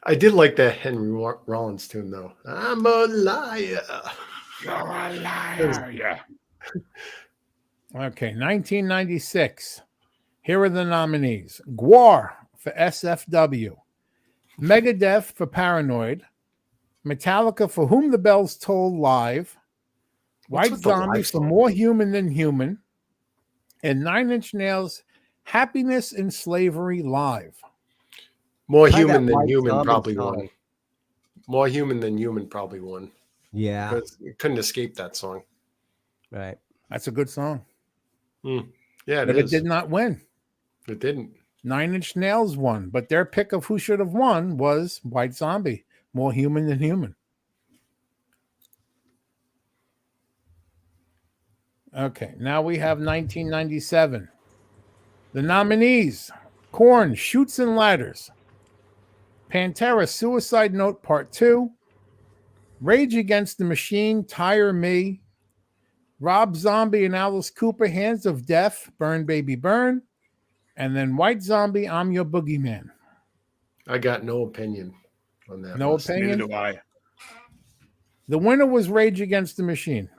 I did like that Henry Rollins tune, though. I'm a liar. You're a liar. Yeah. Okay, 1996. Here are the nominees: Gwar for SFW, Megadeth for Paranoid, Metallica for Whom the Bells Toll, live; What's White with the Zombie live for song? More Human Than Human, and Nine Inch Nails, Happiness in Slavery, live. More Try human that than White human Zombie probably song. won. More human than human probably won. Yeah. Because you couldn't escape that song. Right. That's a good song, Yeah, it but is. it did not win. It didn't. Nine Inch Nails won, but their pick of who should have won was White Zombie, More Human Than Human. Okay, now we have 1997. The nominees: Korn, Shoots and Ladders; Pantera, Suicide Note Part 2; Rage Against the Machine, Tire Me; Rob Zombie and Alice Cooper, Hands of Death, Burn Baby Burn; and then White Zombie, I'm Your Boogeyman. I got no opinion on that. No list. opinion? Neither do I. The winner was Rage Against the Machine.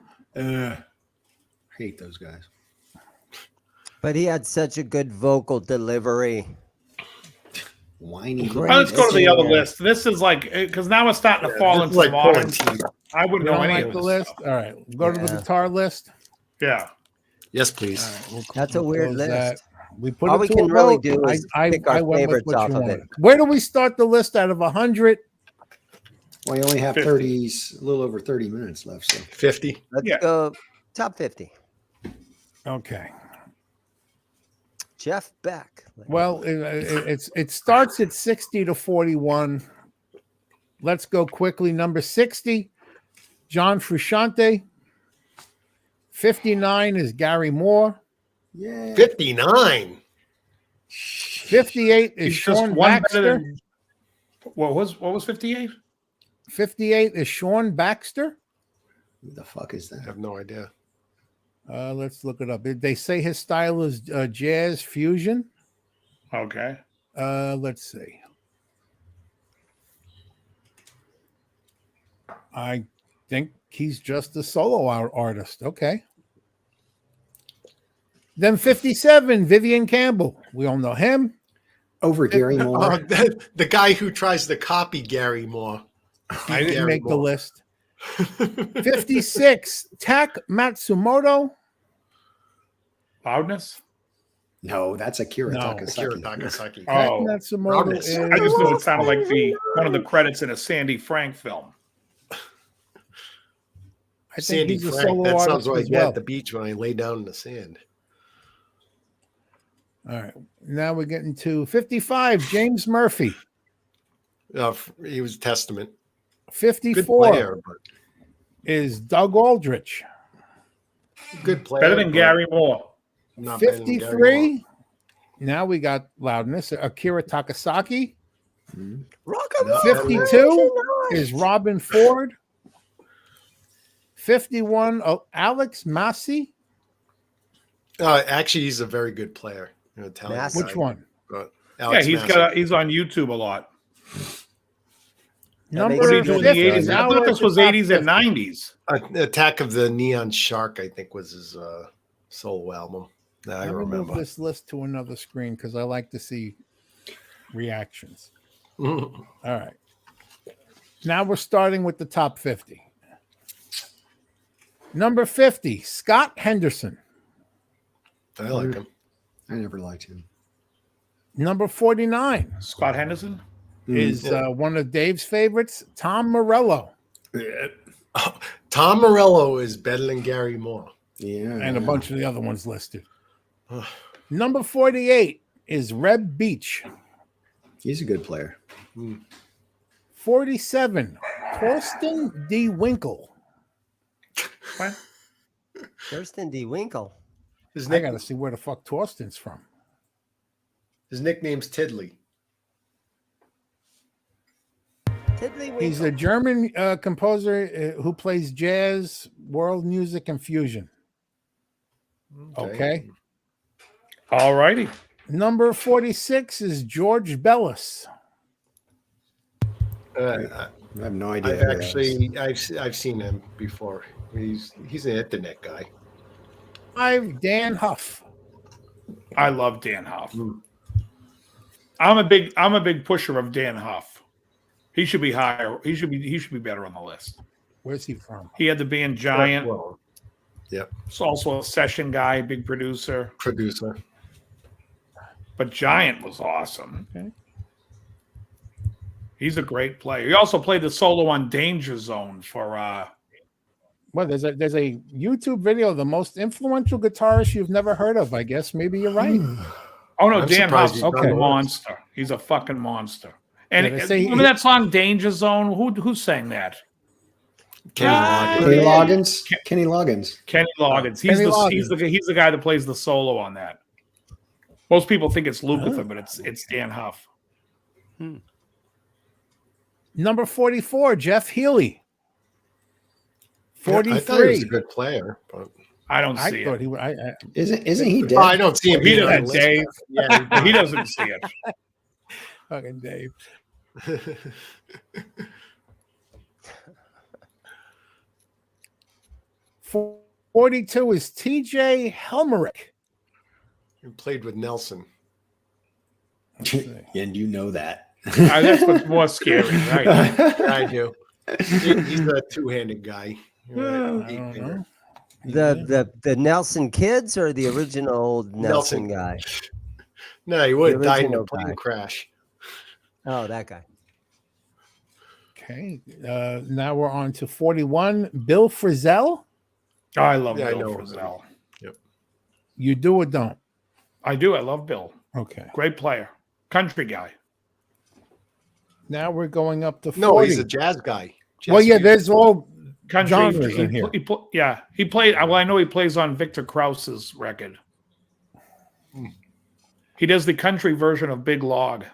Hate those guys. But he had such a good vocal delivery. Whiny. Let's go to the other list. This is like, because now it's starting to fall into like modern. quarantine. I wouldn't You know don't any like of the this list? stuff. All right, go to the guitar list. Yeah. Yes, please. All right, That's a weird close list. that. We put All it we to can a really vote. do is pick I our went with favorites what off you of wanted. it. Where do we start the list out of 100? Well, you only have 50. 30, a little over 30 minutes left. So 50. Let's Yeah. go top 50. Okay. Jeff Beck. Well, it starts at 60 to 41. Let's go quickly. Number 60, John Frusciante. 59 is Gary Moore. yeah, 59. 58 is He's just Sean one Baxter. better than. What was 58? 58 is Sean Baxter. who the fuck is I that? have no idea. Let's look it up. They say his style is jazz fusion. Okay. Let's see. I think he's just a solo artist. Okay. Then 57, Vivian Campbell. We all know him. Over Gary Moore. The guy who tries to copy Gary Moore. I didn't Gary make the Moore. list. 56, Tak Matsumoto. Loudness? No, that's Akira No. Takasaki. Akira Takasaki. Tak Oh, Matsumoto Loudness. is, I just knew it sounded like one of the credits in a Sandy Frank film. I think Sandy he's a Frank. solo That artist sounds like as that well. at the beach when I lay down in the sand. All right. Now we're getting to 55, James Murphy. He was Testament. Good 54 player, but is Doug Aldrich. good player. Better than but Gary Moore. not better than Gary Moore. 53. Now we got loudness. Akira Takasaki. Rock No. 52 is Robin Ford. 51, Alex Massey. Actually, he's a very good player. An Italian Massey. guy. Which one? But Yeah, Alex he's Massey. he's on YouTube a lot. That Number makes What did he sense. do in the 50 80s? is I thought Alex this was Top 80s and 50. 90s. Attack of the Neon Shark, I think, was his solo album. That I Let me move remember. this list to another screen because I like to see reactions. Mhm. All right. Now we're starting with the top 50. Number 50, Scott Henderson. I like him. I never liked him. Number 49 Scott Henderson? is one of Dave's favorites, Tom Morello. Tom Morello is better than Gary Moore. Yeah. And a bunch of the other ones listed. Number 48 is Reb Beach. He's a good player. 47, Torsten D. Winkle. What? Thurston D. Winkle. His, I got to see where the fuck Torsten's from. his nickname's Tiddly. Tiddly Winkle. He's a German composer who plays jazz, world music, and fusion. Okay. All righty. Number 46 is George Bellis. I have no idea. I've who that actually I've seen him before. He's an internet guy. 5, Dan Huff. I love Dan Huff. I'm a big pusher of Dan Huff. He should be higher. He should be better on the list. Where's he from? He had the band Giant. Well, yep. He's also a session guy, big producer. Producer. But Giant was awesome. Okay. He's a great player. He also played the solo on Danger Zone for Well, there's a YouTube video of the most influential guitarist you've never heard of. I guess maybe you're right. oh no, I'm Dan surprised Huff's he's a done worse. monster. He's a fucking monster. And Yeah, they say remember that song Danger Zone? Who sang that? Kenny is. Loggins. Kenny Loggins. Kenny Loggins. Kenny Loggins. He's the guy that plays the solo on that. Most people think it's Lukather, but it's Dan Huff. Number 44, Jeff Healy. I thought he was 43. a good player, but I don't I see thought it. he was. Isn't he dead? I don't see him. He being on doesn't, the list. Dave. Yeah, He doesn't see it. Fucking Dave. 42 is TJ Helmerich. he played with Nelson. And you know that. That's what's more scary, right? I do. He's a two-handed guy. I don't know. The Nelson kids or the original old Nelson guy? No, he would have The died in a original plane guy. crash. Oh, that guy. Okay. Now we're on to 41. Bill Frisell. Oh, I love Yeah, I Bill know. Frisell. Yep. You do or don't? I do. I love Bill. Okay. Great player. Country guy. Now we're going up to 40. No, he's a jazz guy. Well, yeah, there's all Country. genres in here. He played. Well, I know he plays on Victor Krause's record. He does the country version of Big Log.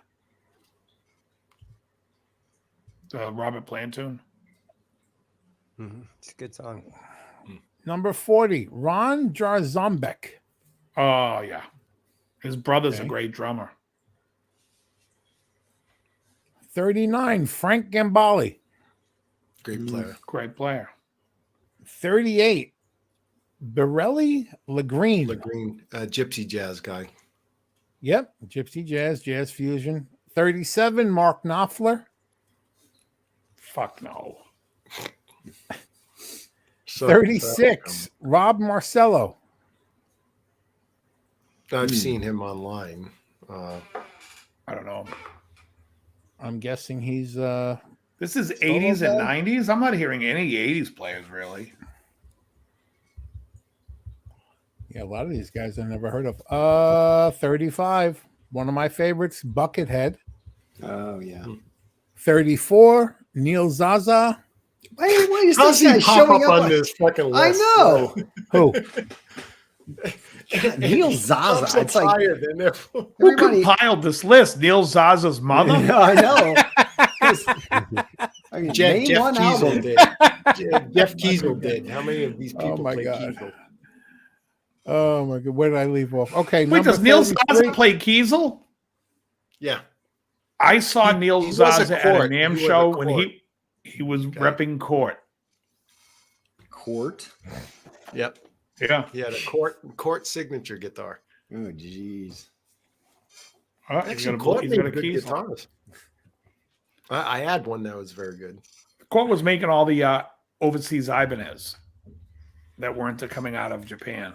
Robert Plant tune. It's a good song. Number 40, Ron Jarzombek. Oh, yeah. His brother's Okay. a great drummer. 39, Frank Gambale. Great player. Great player. 38, Borelli Lagreen. Green, gypsy jazz guy. Yep, gypsy jazz, jazz fusion. 37, Mark Knopfler. Fuck no. 36, Rob Marcello. I've seen him online. I don't know. I'm guessing he's This is 80s and 90s. I'm not hearing any 80s players really. yeah, a lot of these guys I never heard of. 35, one of my favorites, Buckethead. Oh yeah. 34, Neil Zaza. Why is How's this he guy pop showing up up on this fucking list? I know. Who? Neil I'm Zaza. so It's like tired. And Who everybody. compiled this list? Neil Zaza's mother? I know. I mean, Jeff name one Kiesel album. did. Jeff Kiesel did. How many of these people my play God. Kiesel? Oh my god, where did I leave off? Okay, Wait, number does Neil 33. Zaza play Kiesel? Yeah. I saw Neil he was a Zaza at a court. NAMM He was a show when court. he was repping Court. Court. Yep. Yeah. He had a court signature guitar. Oh jeez. Actually, Court made good guitars. I had one that was very good. Court was making all the overseas Ibanez that weren't coming out of Japan.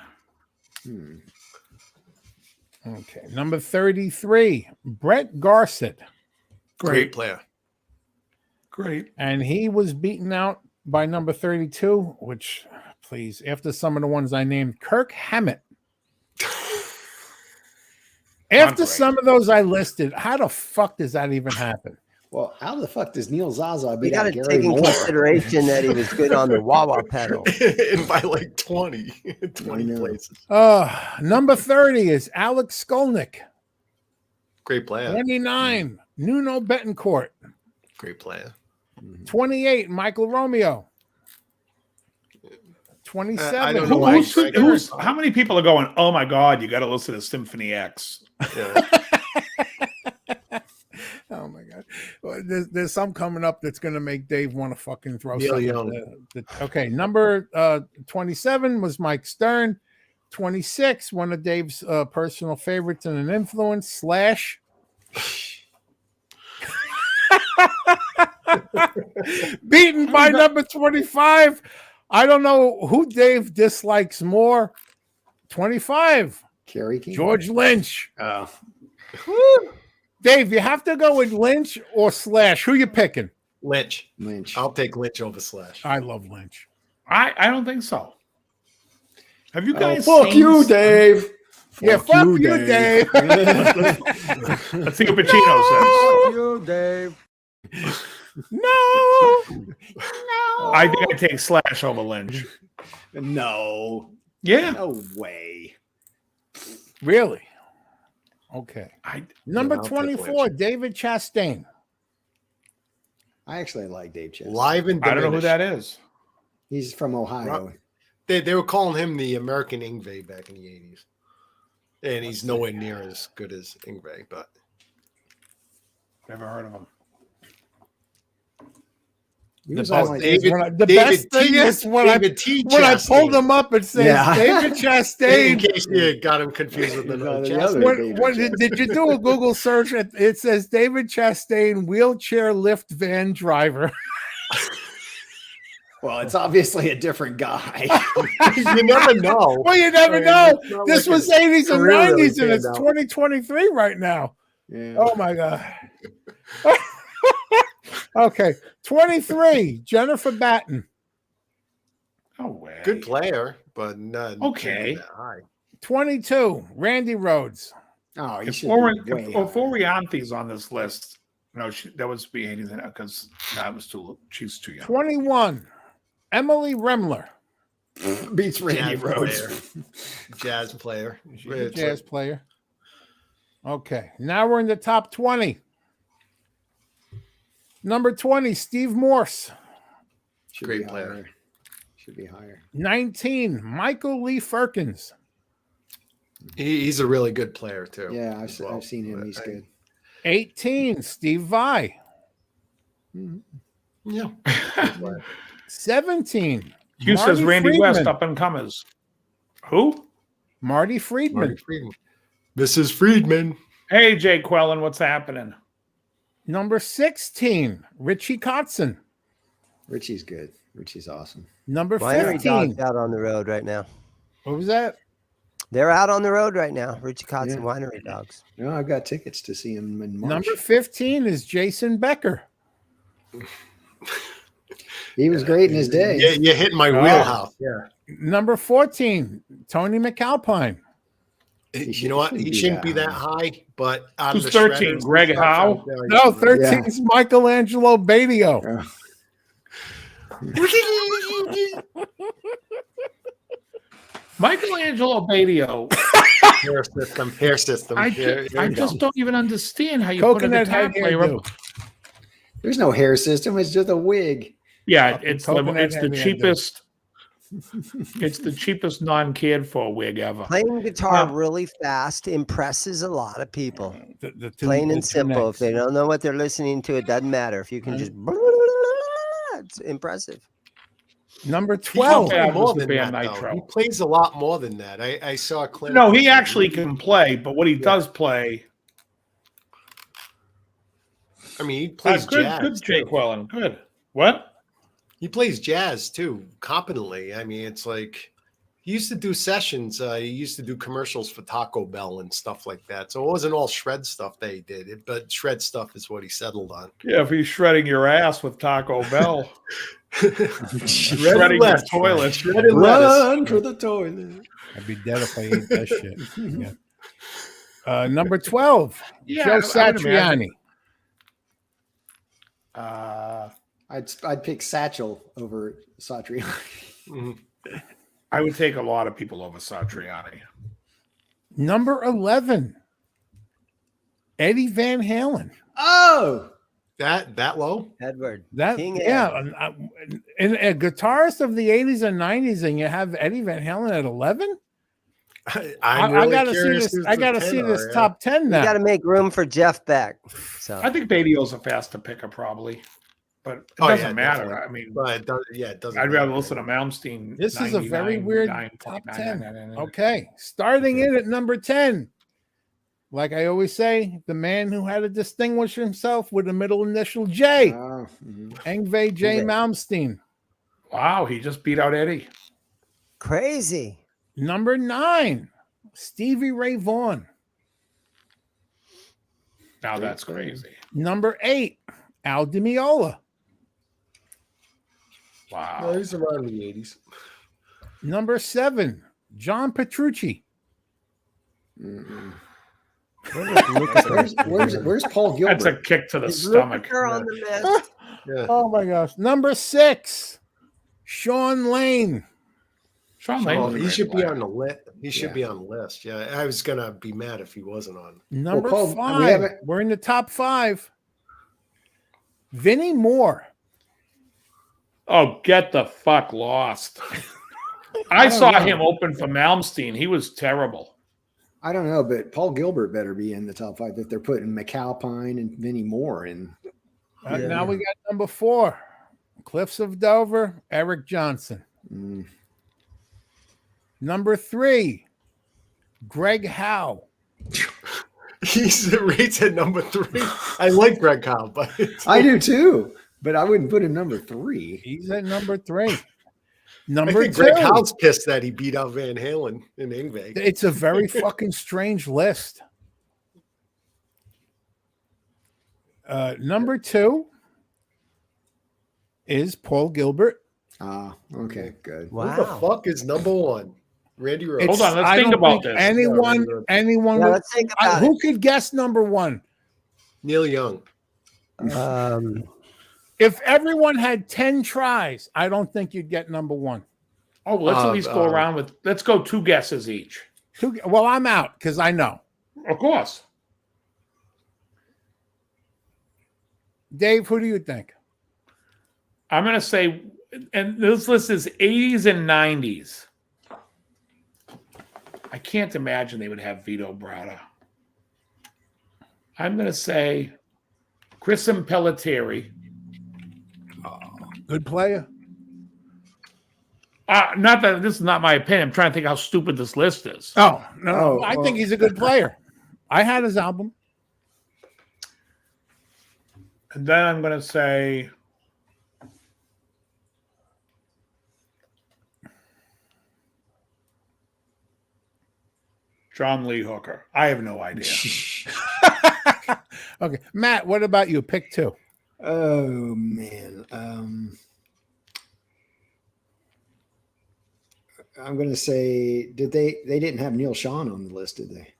Okay, number 33, Brett Garsett. Great player. Great. And he was beaten out by number 32, which, please, after some of the ones I named, Kirk Hammett. After some of those I listed, how the fuck does that even happen? Well, how the fuck does Neil Zaza We beat got out to Gary take in Moore? consideration that he was good on the wah-wah pedal. And by like 20 places. Number 30 is Alex Skolnick. Great player. 29, Nuno Betancourt. Great player. 28, Michael Romeo. 27. I don't know why. How many people are going, oh my God, you got to listen to Symphony X? Yeah. Oh my God. Well, there's some coming up that's going to make Dave want to fucking throw Neil something. Young. Okay. Number 27 was Mike Stern. 26, one of Dave's personal favorites and an influence, Slash. Beaten by number 25. I don't know who Dave dislikes more. 25. Kerry King. George Lynch. Oh. Woo. Dave, you have to go with Lynch or Slash. Who you picking? Lynch. Lynch. I'll take Lynch over Slash. I love Lynch. I don't think so. Have you guys fuck seen you, Dave. Yeah, fuck you, Dave. Let's see what Pacino says. Fuck you, Dave. No. I think I take Slash over Lynch. No. Yeah. No way. Really? Okay. Number I'll take 24, Lynch. David Chastain. I actually like Dave Chastain. Live and I don't know who diminished. that is. He's from Ohio. They were calling him the American Yngwie back in the 80s. And he's nowhere near as good as Yngwie, but Never heard of him. He was on like The best thing is when I pulled him up, it says David Chastain. In case you got him confused with another Chastain. Did you do a Google search? It says David Chastain, wheelchair lift van driver. Well, it's obviously a different guy. You never know. Well, you never know. This was 80s and 90s, and it's 2023 right now. Yeah. Oh, my God. Okay, 23, Jennifer Batten. No way. Good player, but not okay. That high. 22, Randy Rhoads. Oh, if Orianthi's on this list, no, that would be anything because that was she's too young. 21, Emily Remler. Beats Randy Rhoads. Jazz player. Jazz player. Okay, now we're in the top 20. Number 20, Steve Morse. Great player. Should be higher. 19, Michael Lee Firkins. He's a really good player, too. Yeah, I've seen him. He's good. 18, Steve Vai. Yeah. 17. Hugh says Randy West, up and comers. Who? Marty Friedman. Mrs. Friedman. Hey, Jay Quellen, what's happening? Number 16, Richie Kotzen. Richie's good. Richie's awesome. Number Winery 15. Dogs out on the road right now. What was that? They're out on the road right now. Richie Kotzen Winery Dogs. No, I've got tickets to see him in March. Number 15 is Jason Becker. He was great in his day. Yeah, you hit my wheelhouse. Yeah. Number 14, Tony McAlpine. You know what? He shouldn't be that high, but who's 13? Greg Howe? No, 13 is Michelangelo Badio. Michelangelo Badio. Hair system. I just don't even understand how you Coconut put a guitar player up. There's no hair system. It's just a wig. Yeah, it's the cheapest. It's the cheapest non-cared for wig ever. Playing guitar really fast impresses a lot of people. Plain and simple. If they don't know what they're listening to, it doesn't matter. If you can just, it's impressive. Number 12. He plays a lot more than that. I saw a clip. No, he actually can play, but what he does play. I mean, he plays jazz. Good, Jake Wellen. Good. What? He plays jazz too, competently. I mean, it's like he used to do sessions. He used to do commercials for Taco Bell and stuff like that. So it wasn't all shred stuff that he did, but shred stuff is what he settled on. Yeah, if he's shredding your ass with Taco Bell, shredding the toilet, run for the toilet. I'd be dead if I ate that shit. Yeah. Number 12, Joe Satriani. I'd pick Satchel over Satriani. I would take a lot of people over Satriani. Number 11, Eddie Van Halen. Oh, that low? Edward. And a guitarist of the 80s and 90s, and you have Eddie Van Halen at 11? I gotta see this top 10 now. You gotta make room for Jeff Beck. So I think Badio's a faster picker, probably. But it doesn't matter. Definitely. I mean, but it doesn't. I'd rather listen to Malmsteen. This is a very weird top 10. Okay, starting in at number 10. Like I always say, the man who had to distinguish himself with the middle initial J. Yngwie J. Malmsteen. Wow, he just beat out Eddie. crazy. Number 9, Stevie Ray Vaughan. Now that's crazy. Number 8, Al Di Meola. Wow. No, he's around the 80s. Number 7, John Petrucci. Where's Paul Gilbert? That's a kick to the stomach. On the list. Oh my gosh. Number 6, Sean Lane. Sean Lane. He should be on the list. He should be on the list. Yeah, I was gonna be mad if he wasn't on. Number 5. We're in the top 5. Vinnie Moore. Oh, get the fuck lost. I saw him open for Malmsteen. He was terrible. I don't know, but Paul Gilbert better be in the top 5 if they're putting McAlpine and Vinnie Moore in. Now we got number 4, Cliffs of Dover, Eric Johnson. Number 3, Greg Howe. He's rates at number 3. I like Greg Howe, but I do too, but I wouldn't put him number 3. He's at number 3. I Number think 2. Greg Howe's pissed that he beat out Van Halen in Ingve. It's a very fucking strange list. Number 2 is Paul Gilbert. Okay, good. Wow. Who the fuck is number 1? Randy Rhoads. Hold on, let's I think don't about think this. Anyone? Yeah, let's think about who could guess number 1? Neil Young. it. If everyone had 10 tries, I don't think you'd get number 1. Oh, let's at least go around with. Let's go 2 guesses each. Well, I'm out because I know. Of course. Dave, who do you think? I'm going to say, and this list is 80s and 90s. I can't imagine they would have Vito Bratta. I'm going to say Chris Pelletieri. Good player. Not that this is not my opinion. I'm trying to think how stupid this list is. Oh, no. I think he's a good player. I had his album. And then I'm going to say John Lee Hooker. I have no idea. Okay. Matt, what about you? Pick 2. Oh man. I'm gonna say, did they didn't have Neil Sean on the list, did they?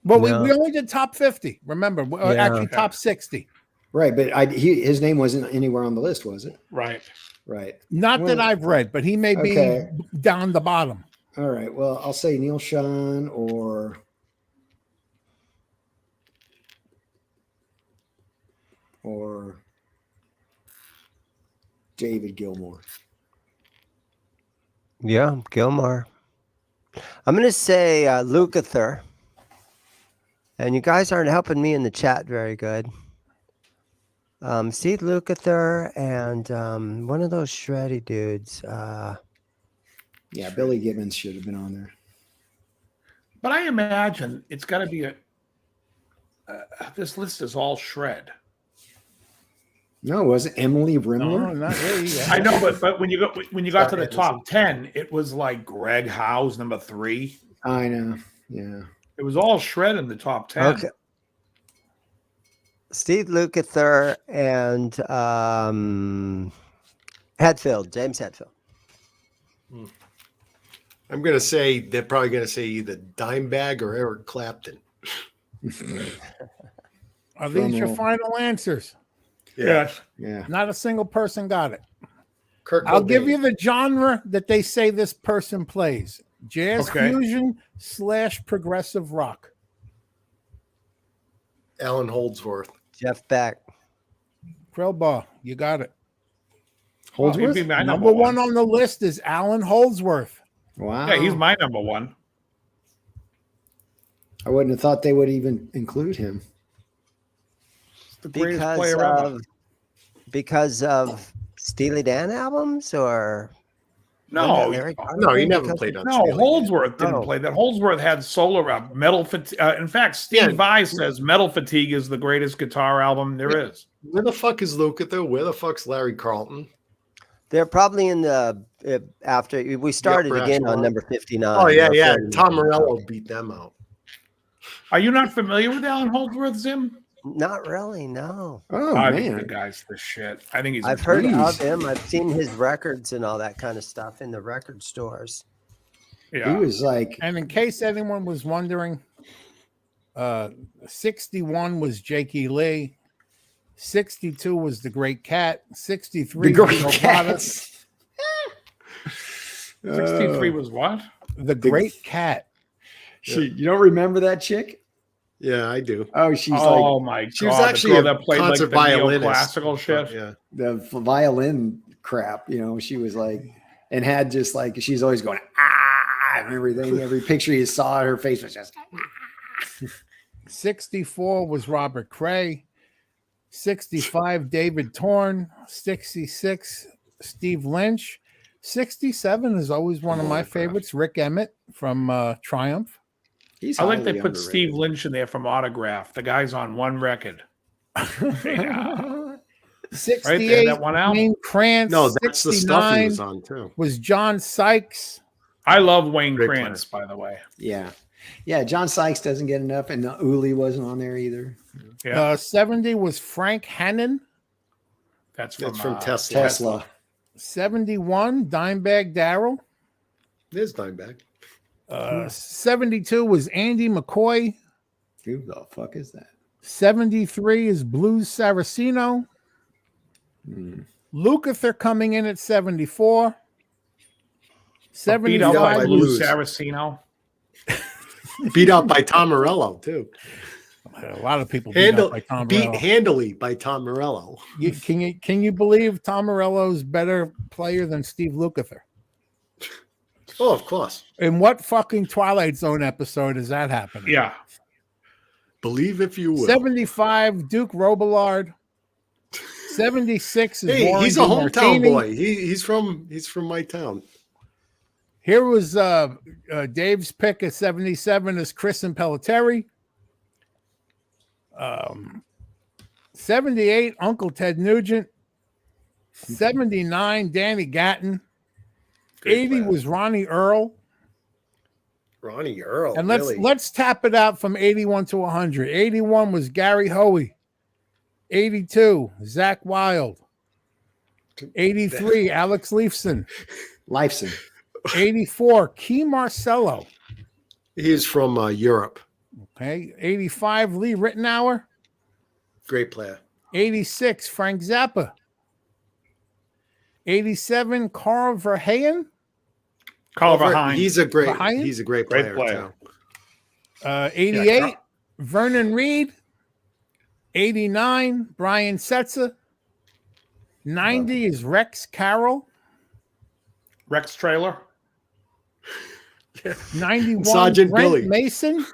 Well, No. we only did top 50. Remember, actually top 60. Right, but his name wasn't anywhere on the list, was it? Right. Right. Not that I've read, but he may be down the bottom. All right. Well, I'll say Neil Sean or David Gilmour. Yeah, Gilmore. I'm going to say Lukather. And you guys aren't helping me in the chat very good. Steve Lukather and one of those shreddy dudes. Yeah, Billy Gibbons should have been on there. But I imagine it's got to be this list is all shred. No, was it Emily Rimler? No, not really. Yeah. I know, but when you got to the top 10, it was like Greg Howe's number 3. I know. Yeah. It was all shred in the top 10. Okay. Steve Lukather and Hetfield, James Hetfield. I'm going to say they're probably going to say either Dimebag or Eric Clapton. Are these your final answers? Yes. Yeah. Not a single person got it. Kurt I'll Cobain. give you the genre that they say this person plays. Jazz fusion / progressive rock. Alan Holdsworth. Jeff Beck. Krellbaugh, you got it. Holdsworth? He'd be my Number one on the list is Alan Holdsworth. Wow. Yeah, he's my number 1. I wouldn't have thought they would even include him. The greatest player ever. Because of Steely Dan albums or No, No, he never played on no. Steely Dan. Holdsworth didn't play that. Holdsworth had solo metal. In fact, Steve Vai says Metal Fatigue is the greatest guitar album there is. Where the fuck is Lukather? Where the fuck's Larry Carlton? they're probably in the after we started upper again echelon. on number 59. Oh, yeah, or yeah. 40. Tom Morello beat them out. Are you not familiar with Alan Holdsworth, Zim? Not really, no. Oh, I think man. the guy's the shit. I think he's. I've heard of him. I've seen his records and all that kind of stuff in the record stores. Yeah. He was like, And in case anyone was wondering, 61 was Jakey Lee. 62 was The Great Cat. 63 the was Great Obata. Cats. 63 was what? The Great Cat. You don't remember that chick? Yeah, I do. Oh, she's Oh like my god! She was the actually girl a that played like concert the violinist. classical shit. Yeah. the violin crap. You know, she was like, and had just like, she's always going, and everything. Every picture you saw, her face was just, 64 was Robert Cray. 65, David Torn. 66, Steve Lynch. 67 is always one of my favorites. Rick Emmett from Triumph. I like they put Steve Lynch in there from Autograph. The guy's on one record. 68, right there, that one out. Wayne Krantz. No, that's the stuff he was on too. Was John Sykes. I love Wayne Great Krantz, by the way. Yeah. Yeah, John Sykes doesn't get enough, and Uli wasn't on there either. Yeah. 70 was Frank Hannon. That's from Tesla. 71, Dimebag Darrell. There's Dimebag. 72 was Andy McCoy. Who the fuck is that? 73 is Blues Saraceno. Lukather coming in at 74. Beat out by 75 Blues Saraceno. Beat out by Tom Morello too. A lot of people beat out by Tom beat Morello. handily by Tom Morello. Can you believe Tom Morello's better player than Steve Lukather? Oh, of course. In what fucking Twilight Zone episode is that happening? Yeah. Believe if you will. 75, Duke Robillard. 76 is Warren he's a hometown DeMartini. boy. He's from my town. Here was Dave's pick at 77 is Chris and Pelletieri. 78, Uncle Ted Nugent. 79, Danny Gatton. 80 was Ronnie Earl. Ronnie Earl. And really? let's tap it out from 81 to 100. 81 was Gary Hoey. 82, Zach Wilde. 83, Alex Leifson. 84, Key Marcello. He's from Europe. Okay. 85, Lee Rittenauer. Great player. 86, Frank Zappa. 87, Carl Verheyen. He's a great player. Too. 88, Vernon Reed. 89, Brian Setzer. 90 is Rex Carroll. Rex Trailer. 91, Sergeant Brent Billy. Mason.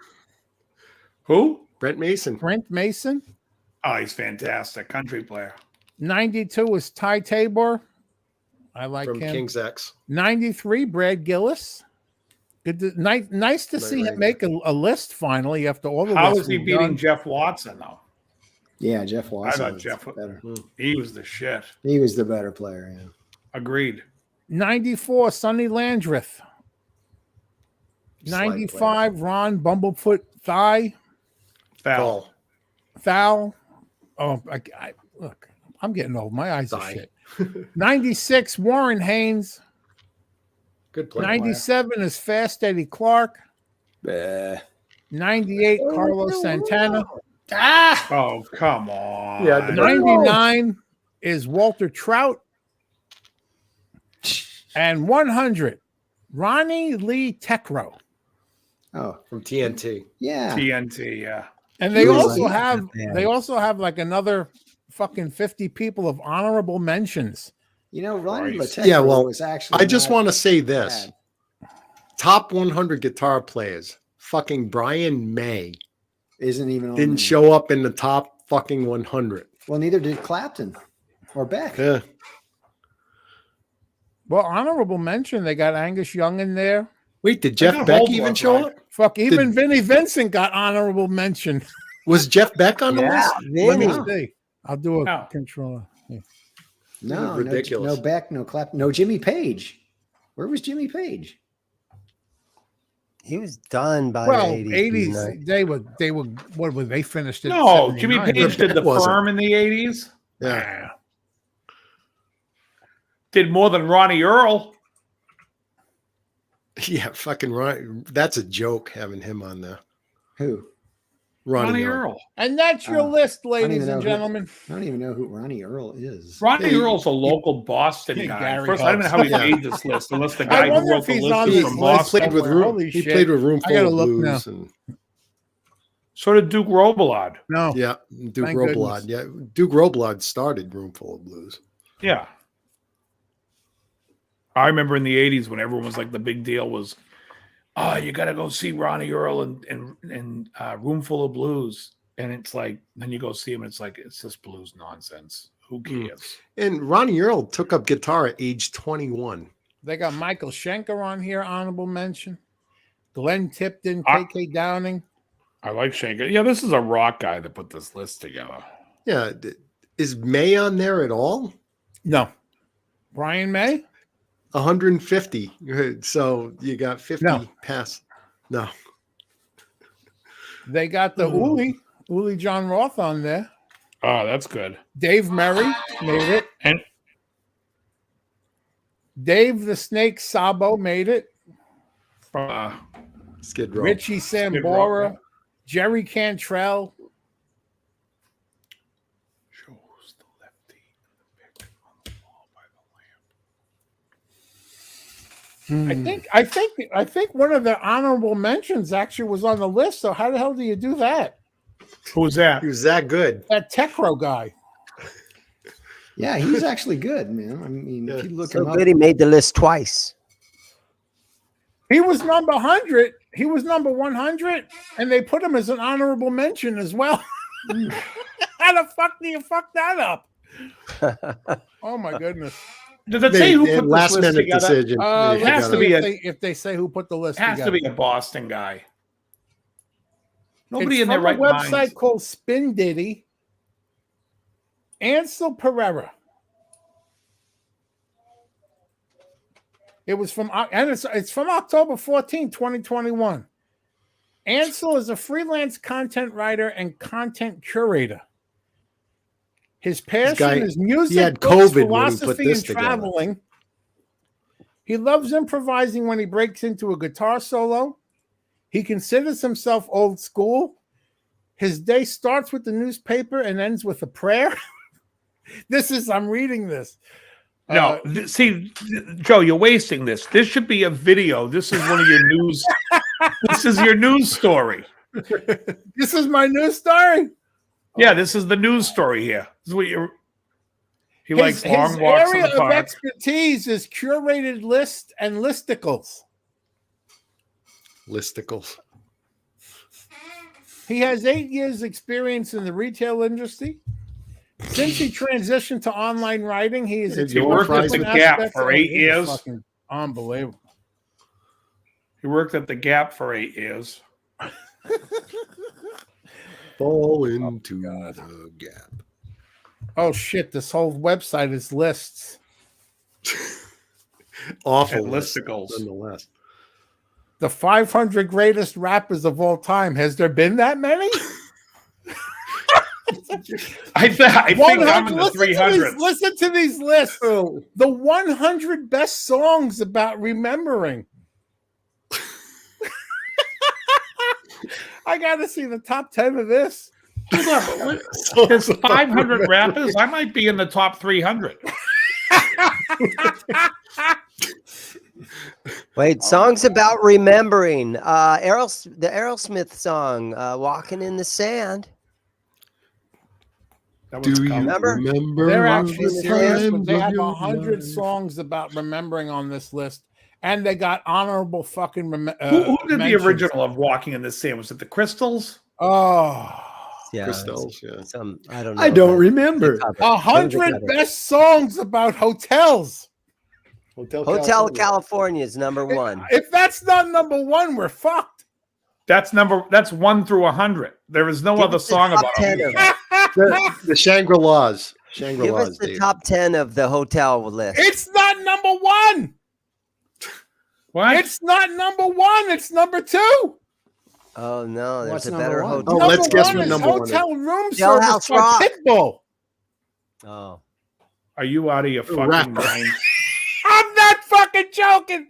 Who? Brent Mason. Brent Mason. Oh, he's fantastic. Country player. 92 is Ty Tabor. I like from him. King's X. 93, Brad Gillis. Good. Nice to see him make a list finally after all the. How is he beating Jeff Watson though? Yeah, Jeff Watson. I thought Jeff was better. He was the shit. He was the better player. Yeah. Agreed. 94, Sonny Landreth. 95, Ron Bumblefoot Thigh. Foul. Oh, look, I'm getting old. My eyes are shit. 96, Warren Haynes. Good player. 97 is Fast Eddie Clark. 98, Carlos Santana. Oh, come on. Yeah, 99 is Walter Trout. And 100, Ronnie Lee Tekro. Oh, from TNT. Yeah. TNT, yeah. And they also have like another fucking 50 people of honorable mentions. You know, Ronnie Christ. Latekro was actually. I just want to say this. bad. Top 100 guitar players. Fucking Brian May Isn't even on didn't there. show up in the top fucking 100. Well, neither did Clapton or Beck. Yeah. Well, honorable mention, they got Angus Young in there. Wait, did Jeff got Beck Holt even was show right. up? Fuck, even Vinnie Vincent got honorable mention. Was Jeff Beck on the Yeah, list? Let me Vinny. see. I'll do a No. controller. Yeah. No, Ridiculous. No Beck, no Clapton, no Jimmy Page. Where was Jimmy Page? He was done by Well, the 80s, 80s. they were what were they finished at No, Jimmy 79. Page did the Wasn't. firm in the 80s. Yeah. Did more than Ronnie Earl. Yeah, fucking Ronnie. That's a joke having him on there. Who? Ronnie Earl. Earl. And that's your list, ladies even know and who- gentlemen. I don't even know who Ronnie Earl is. Ronnie Earl's a local Boston Yeah, guy. Gary First, I don't know how he Hubbs. made this list, unless the I guy who wonder wrote if the he's list on is this from list Boston. Played with somewhere. room. Holy He shit. played with Room I Full gotta of look Blues now. and So did Duke Robillard. No. yeah, Duke Thank Robillard. Yeah, Duke Robillard started Room Full of Blues. Yeah. I remember in the 80s when everyone was like, the big deal was, oh, you got to go see Ronnie Earl and Room Full of Blues. And it's like, then you go see him, it's like, it's just blues nonsense. Who cares? And Ronnie Earl took up guitar at age 21. They got Michael Schenker on here, honorable mention. Glenn Tipton, KK Downing. I like Schenker. Yeah, this is a rock guy that put this list together. Yeah. Is May on there at all? No. Brian May? 150. So you got 50 past. No. They got the Uli John Roth on there. Oh, that's good. Dave Merry made it. And Dave the Snake Sabo made it. Skid Row. Richie Sambora. Jerry Cantrell. Shows the lefty pick on the wall by the lamp. I think one of the honorable mentions actually was on the list. So how the hell do you do that? Who's that? He was that good. That Techro guy. Yeah, he's actually good, man. I mean, if you look So him up, good he made the list twice. He was number 100. He was number 100, and they put him as an honorable mention as well. How the fuck do you fuck that up? Oh my goodness! Does it say who put last this list minute together? decision? It has to be if they say who put the list It has together. to be a Boston guy. Nobody It's in their from right a website mind. called Spin Diddy. Ansel Pereira. It was from, and it's from October 14, 2021. Ansel is a freelance content writer and content curator. His passion is music, he had books, COVID when he put philosophy, this and together. traveling. He loves improvising when he breaks into a guitar solo. He considers himself old school. His day starts with the newspaper and ends with a prayer. I'm reading this. No, see, Joe, you're wasting this. This should be a video. This is one of your news. This is your news story. This is my news story. Yeah, this is the news story here. This is what he likes long his walks in area the of park. expertise is curated lists and listicles. Listicles. He has 8 years experience in the retail industry. Since he transitioned to online writing, he is He worked at the Gap for 8 years. Fucking unbelievable. He worked at the Gap for 8 years. Fall into the gap. Oh shit! This whole website is lists. Awful And listicles. nonetheless. The 500 greatest rappers of all time. Has there been that many? I think I'm in the 300s. Listen to these lists. The 100 best songs about remembering. I got to see the top 10 of this. There's 500 rappers. I might be in the top 300. Wait, songs about remembering. The Aerosmith song, "Walking in the Sand." Do you remember? They're actually the serious, times but they of have your 100 life. songs about remembering on this list, and they got honorable fucking. Who did mentions. the original of Walking in the Sand? Was it the Crystals? Oh, Yeah, Crystals, yeah. I don't know. I don't remember. 100 best songs about hotels. Hotel California is number one. If that's not number one, we're fucked. That's 1 through 100. There is no Give other us the song top about 10 it. of The Shangri-Las. Give us Shangri-Las, the Dave. top 10 of the hotel list. It's not number one. What? It's not number one. It's number two. Oh no, there's What's a number better one? hotel. Oh, let's guess one what is number one is. hotel room Jailhouse service by Rock. Pitbull. Oh, Are you out of your fucking Rapper. mind? I'm not fucking joking.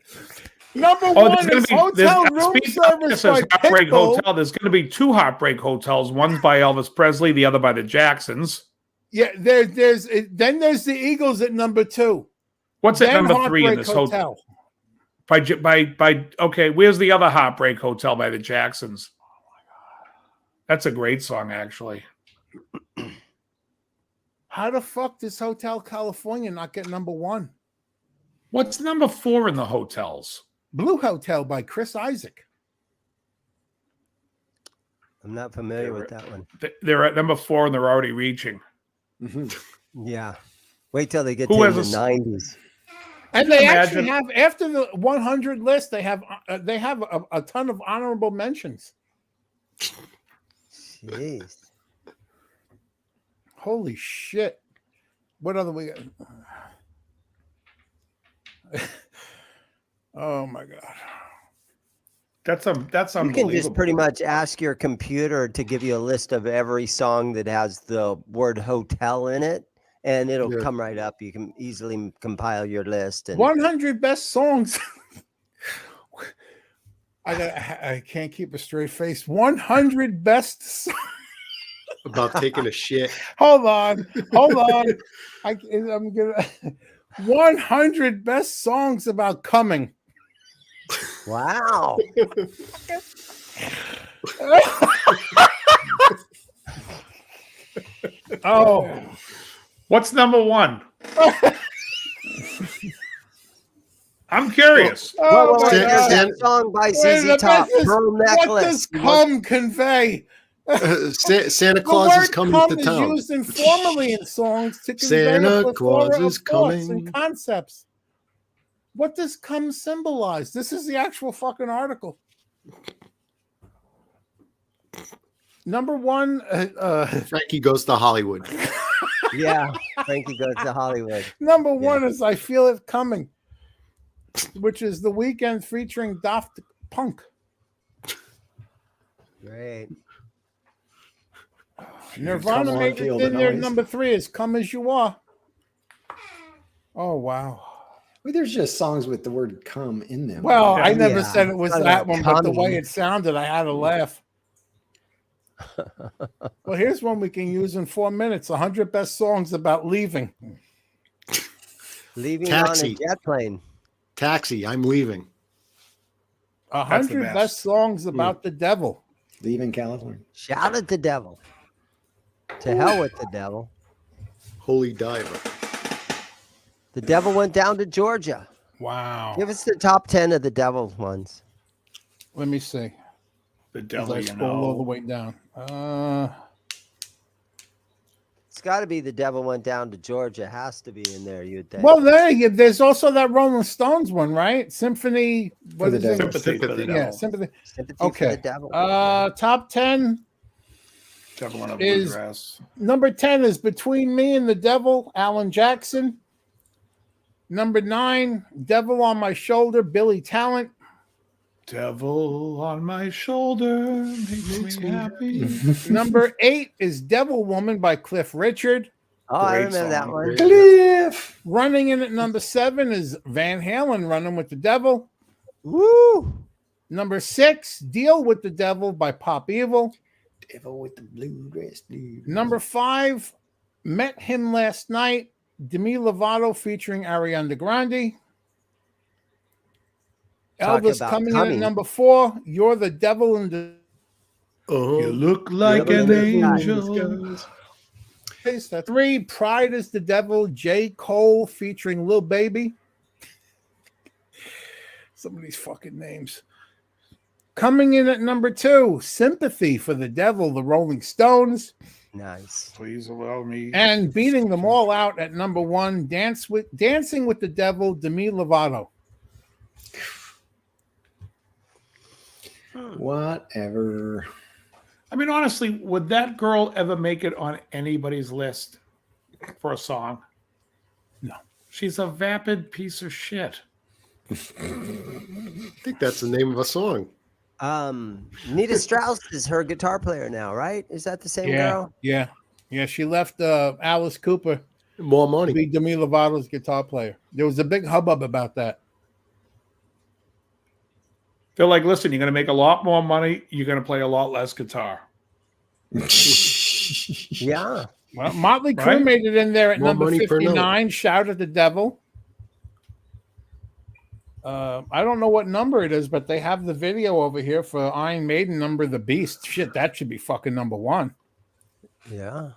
Number Oh, one there's going is to be hotel room speaking of service this by as Heartbreak Pitbull. Hotel. There's going to be 2 Heartbreak Hotels. One's by Elvis Presley, the other by the Jacksons. Yeah, there's the Eagles at number 2. What's at Then number 3 in Heartbreak this hotel? By okay, where's the other Heartbreak Hotel by the Jacksons? Oh my god, that's a great song, actually. How the fuck does Hotel California not get number 1? What's number 4 in the hotels? Blue Hotel by Chris Isaac. I'm not familiar with that one. They're at number 4 and they're already reaching. Yeah. Wait till they get Who to has the a- 90s. And they actually have, after the 100 list, they have a ton of honorable mentions. Jeez. Holy shit. What other we got? Oh my God. That's You unbelievable. can just pretty much ask your computer to give you a list of every song that has the word hotel in it, and it'll come right up. You can easily compile your list. And 100 best songs. I can't keep a straight face. 100 best songs. About taking a shit. Hold on. I'm gonna 100 best songs about coming. wow. Oh, What's number 1? I'm curious. oh Well, my here's God. that song by Wait, ZZ the Top, best is, Pearl what Necklace. does come convey? Santa The Claus is word coming come to is town. used informally in songs to convey Santa a plethora Claus is of thoughts coming. and concepts. What does come symbolize? This is the actual fucking article. Number 1, Frankie Goes to Hollywood. Yeah, Frankie Goes to Hollywood. number 1 is I Feel It Coming, which is The Weeknd featuring Daft Punk. Great. Nirvana Come on, made feel it the in there. noise. Number 3 is Come As You Are. Oh, wow. Well, there's just songs with the word "come" in them. Well, I never Yeah, said it was talking that about one, but the way coming. it sounded, I had to laugh. Well, here's one we can use in 4 minutes. 100 best songs about leaving. Leaving Taxi. on a jet plane. Taxi, I'm leaving. 100 best. best songs about the devil. Leaving California. Shout at the devil. To hell with the devil. Holy Diver. The devil went down to Georgia. Wow. Give us the top 10 of the devil ones. Let me see. The As devil, I you scroll all the know. way down. It's got to be the devil went down to Georgia. Has to be in there, you'd think. Well, there's also that Rolling Stones one, right? Symphony. What the is it? devil. Sympathy for the Yeah, devil. Sympathy. Sympathy for Okay. the devil. Top 10. Devil in a blue is- dress. Number 10 is Between Me and the Devil, Alan Jackson. Number 9, Devil on My Shoulder, Billy Talent. Devil on my shoulder makes me happy. Number 8 is Devil Woman by Cliff Richard. Oh, I Great remember that song. one. Cliff. Running in at number 7 is Van Halen, Running with the Devil. Woo! Number 6, Deal with the Devil by Pop Evil. Devil with the blue dress. Dude. Number 5, Met Him Last Night, Demi Lovato featuring Ariana Grande. Talk Elvis about coming in coming. at number 4, You're the Devil in the You look like Yeah, an but- angel. Face. 3, Pride is the Devil, J. Cole featuring Lil Baby. Some of these fucking names. Coming in at number 2, Sympathy for the Devil, the Rolling Stones. Nice. Please allow me. And beating them all out at number 1, Dancing with the Devil, Demi Lovato. Whatever. I mean, honestly, would that girl ever make it on anybody's list for a song? No. She's a vapid piece of shit. I think that's the name of a song. Nita Strauss is her guitar player now, right? Is that the same girl? Yeah. She left Alice Cooper More to money. be Demi Lovato's guitar player. There was a big hubbub about that. They're like, listen, you're going to make a lot more money. You're going to play a lot less guitar. Yeah. Well, Motley Crue Right? made it in there at More number money per note. 59, Shout at the Devil. I don't know what number it is, but they have the video over here for Iron Maiden, Number of the Beast. Shit, that should be fucking number 1. Yeah.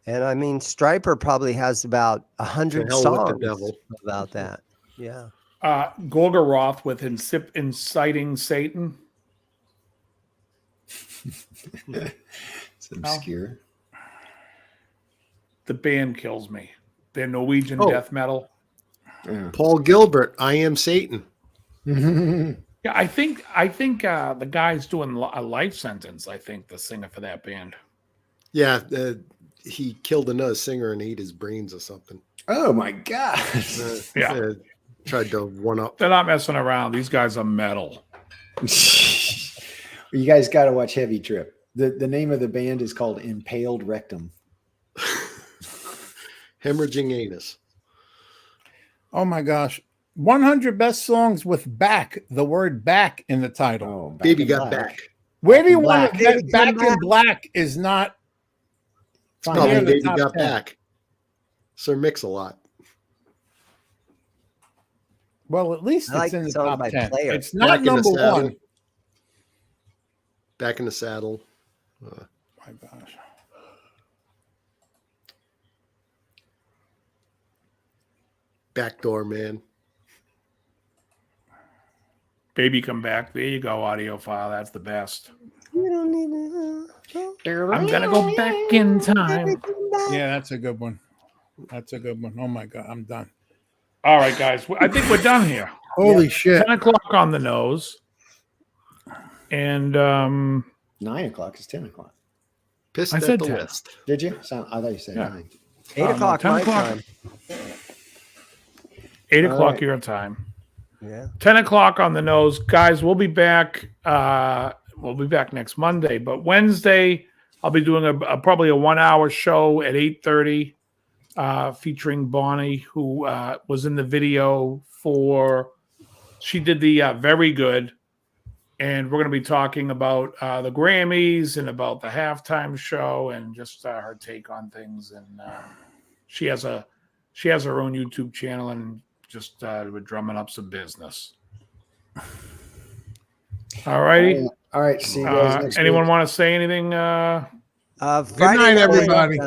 And I mean, Stryper probably has about 100 To hell with the songs devil. about that. Yeah. Gorgoroth with Inciting Satan. It's obscure. The band kills me. They're Norwegian death metal. Paul Gilbert, I Am Satan. Yeah, I think the guy's doing a life sentence. I think the singer for that band. Yeah, he killed another singer and ate his brains or something. Oh my gosh. Tried to one up. They're not messing around. These guys are metal. You guys got to watch Heavy Trip. The name of the band is called Impaled Rectum. Hemorrhaging anus. Oh my gosh. 100 best songs with back, the word back in the title. Oh, Baby Got Back. Where do you want to Black. get Back in Black is not Probably near the Baby top Got 10. Back. Sir Mix-a-Lot. Well, at least I like it's in the the song top by 10. Player. It's not Back in the number Saddle. one. Back in the Saddle. My gosh. Backdoor Man. Baby Come Back. There you go, audiophile. That's the best. You don't need to. I'm gonna go back in time. Yeah, that's a good one. That's a good one. Oh my God, I'm done. All right, guys. I think we're done here. Holy shit. 10 o'clock on the nose. And 9 o'clock is 10 o'clock. Pissed I at said the 10. West. Did you? I thought you said Yeah. 9. 8 o'clock 10 my o'clock. time. 8 All o'clock right. your time. Yeah. 10 o'clock on the nose. Guys, we'll be back. We'll be back next Monday. But Wednesday, I'll be doing probably a 1-hour show at 8:30 featuring Bonnie, who was in the video for, she did the Very Good. And we're going to be talking about the Grammys and about the halftime show and just her take on things. And she has her own YouTube channel and just we're drumming up some business. All righty. All right. See you guys next Anyone week. want to say anything? Friday night, everybody.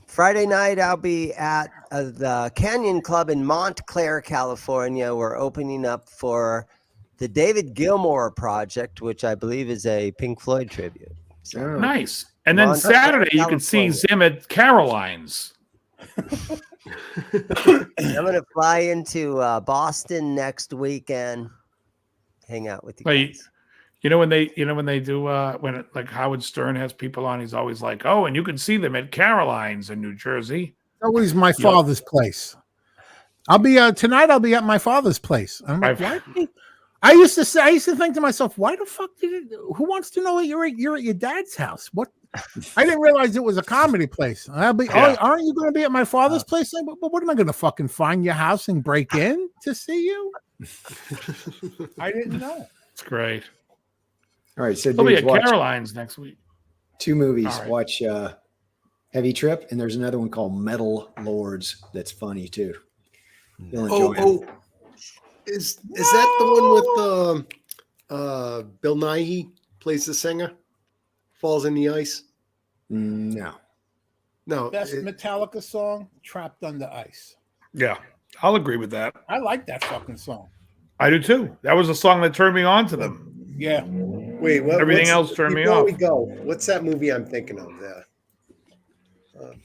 Friday night, I'll be at the Canyon Club in Montclair, California. We're opening up for the David Gilmour Project, which I believe is a Pink Floyd tribute. So, Nice. And then Montclair, Saturday, you can see California. Zim at Caroline's. I'm going to fly into Boston next weekend, hang out with you Well, guys. You know when they do when like Howard Stern has people on, he's always like, "Oh, and you can see them at Caroline's in New Jersey." Always my father's place. I'll be tonight. I'll be at my father's place. I'm like, why? I used to think to myself, why the fuck who wants to know you're at your dad's house? What? I didn't realize it was a comedy place. I'll be. Yeah. Oh, aren't you going to be at my father's place? But what am I going to fucking find your house and break in to see you? I didn't know. It's great. All right. So He'll be dudes, at watch Caroline's next week. 2 movies. All right. Watch Heavy Trip, and there's another one called Metal Lords that's funny too. You'll enjoy it. Is that the one with Bill Nighy plays the singer? Falls in the Ice? No. No. Best Metallica song, Trapped Under Ice. Yeah, I'll agree with that. I like that fucking song. I do too. That was the song that turned me on to them. Yeah. Wait, Everything else turned me off. Before we go, what's that movie I'm thinking of there?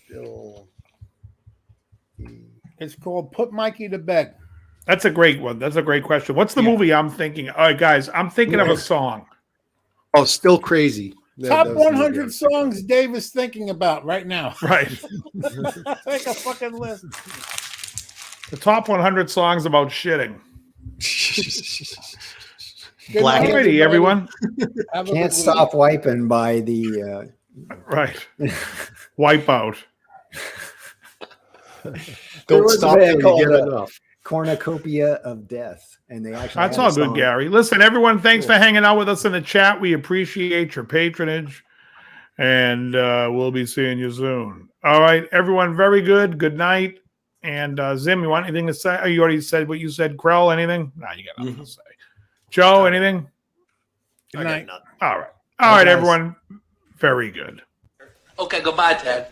Bill. It's called Put Mikey to Bed. That's a great one. That's a great question. What's the movie I'm thinking? All right, guys, I'm thinking of a song. Oh, Still Crazy. Top That was the movie 100 I was thinking songs Dave is thinking about right now. Right. Make a fucking list. The top 100 songs about shitting. Good Black night, Alrighty, everyone. Have a Can't good Stop Wiping by the Right. Wipeout. There Don't was a stop band till you called, get enough. Cornucopia of Death, and they actually That's had a all good, song. Gary. Listen, everyone, thanks for hanging out with us in the chat. We appreciate your patronage, and we'll be seeing you soon. All right, everyone, very good. Good night. And Zim, you want anything to say? Oh, you already said what you said. Krell, anything? No, you got nothing to say. Joe, anything? Good night. All right. All right, everyone. Very good. Okay, goodbye, Ted.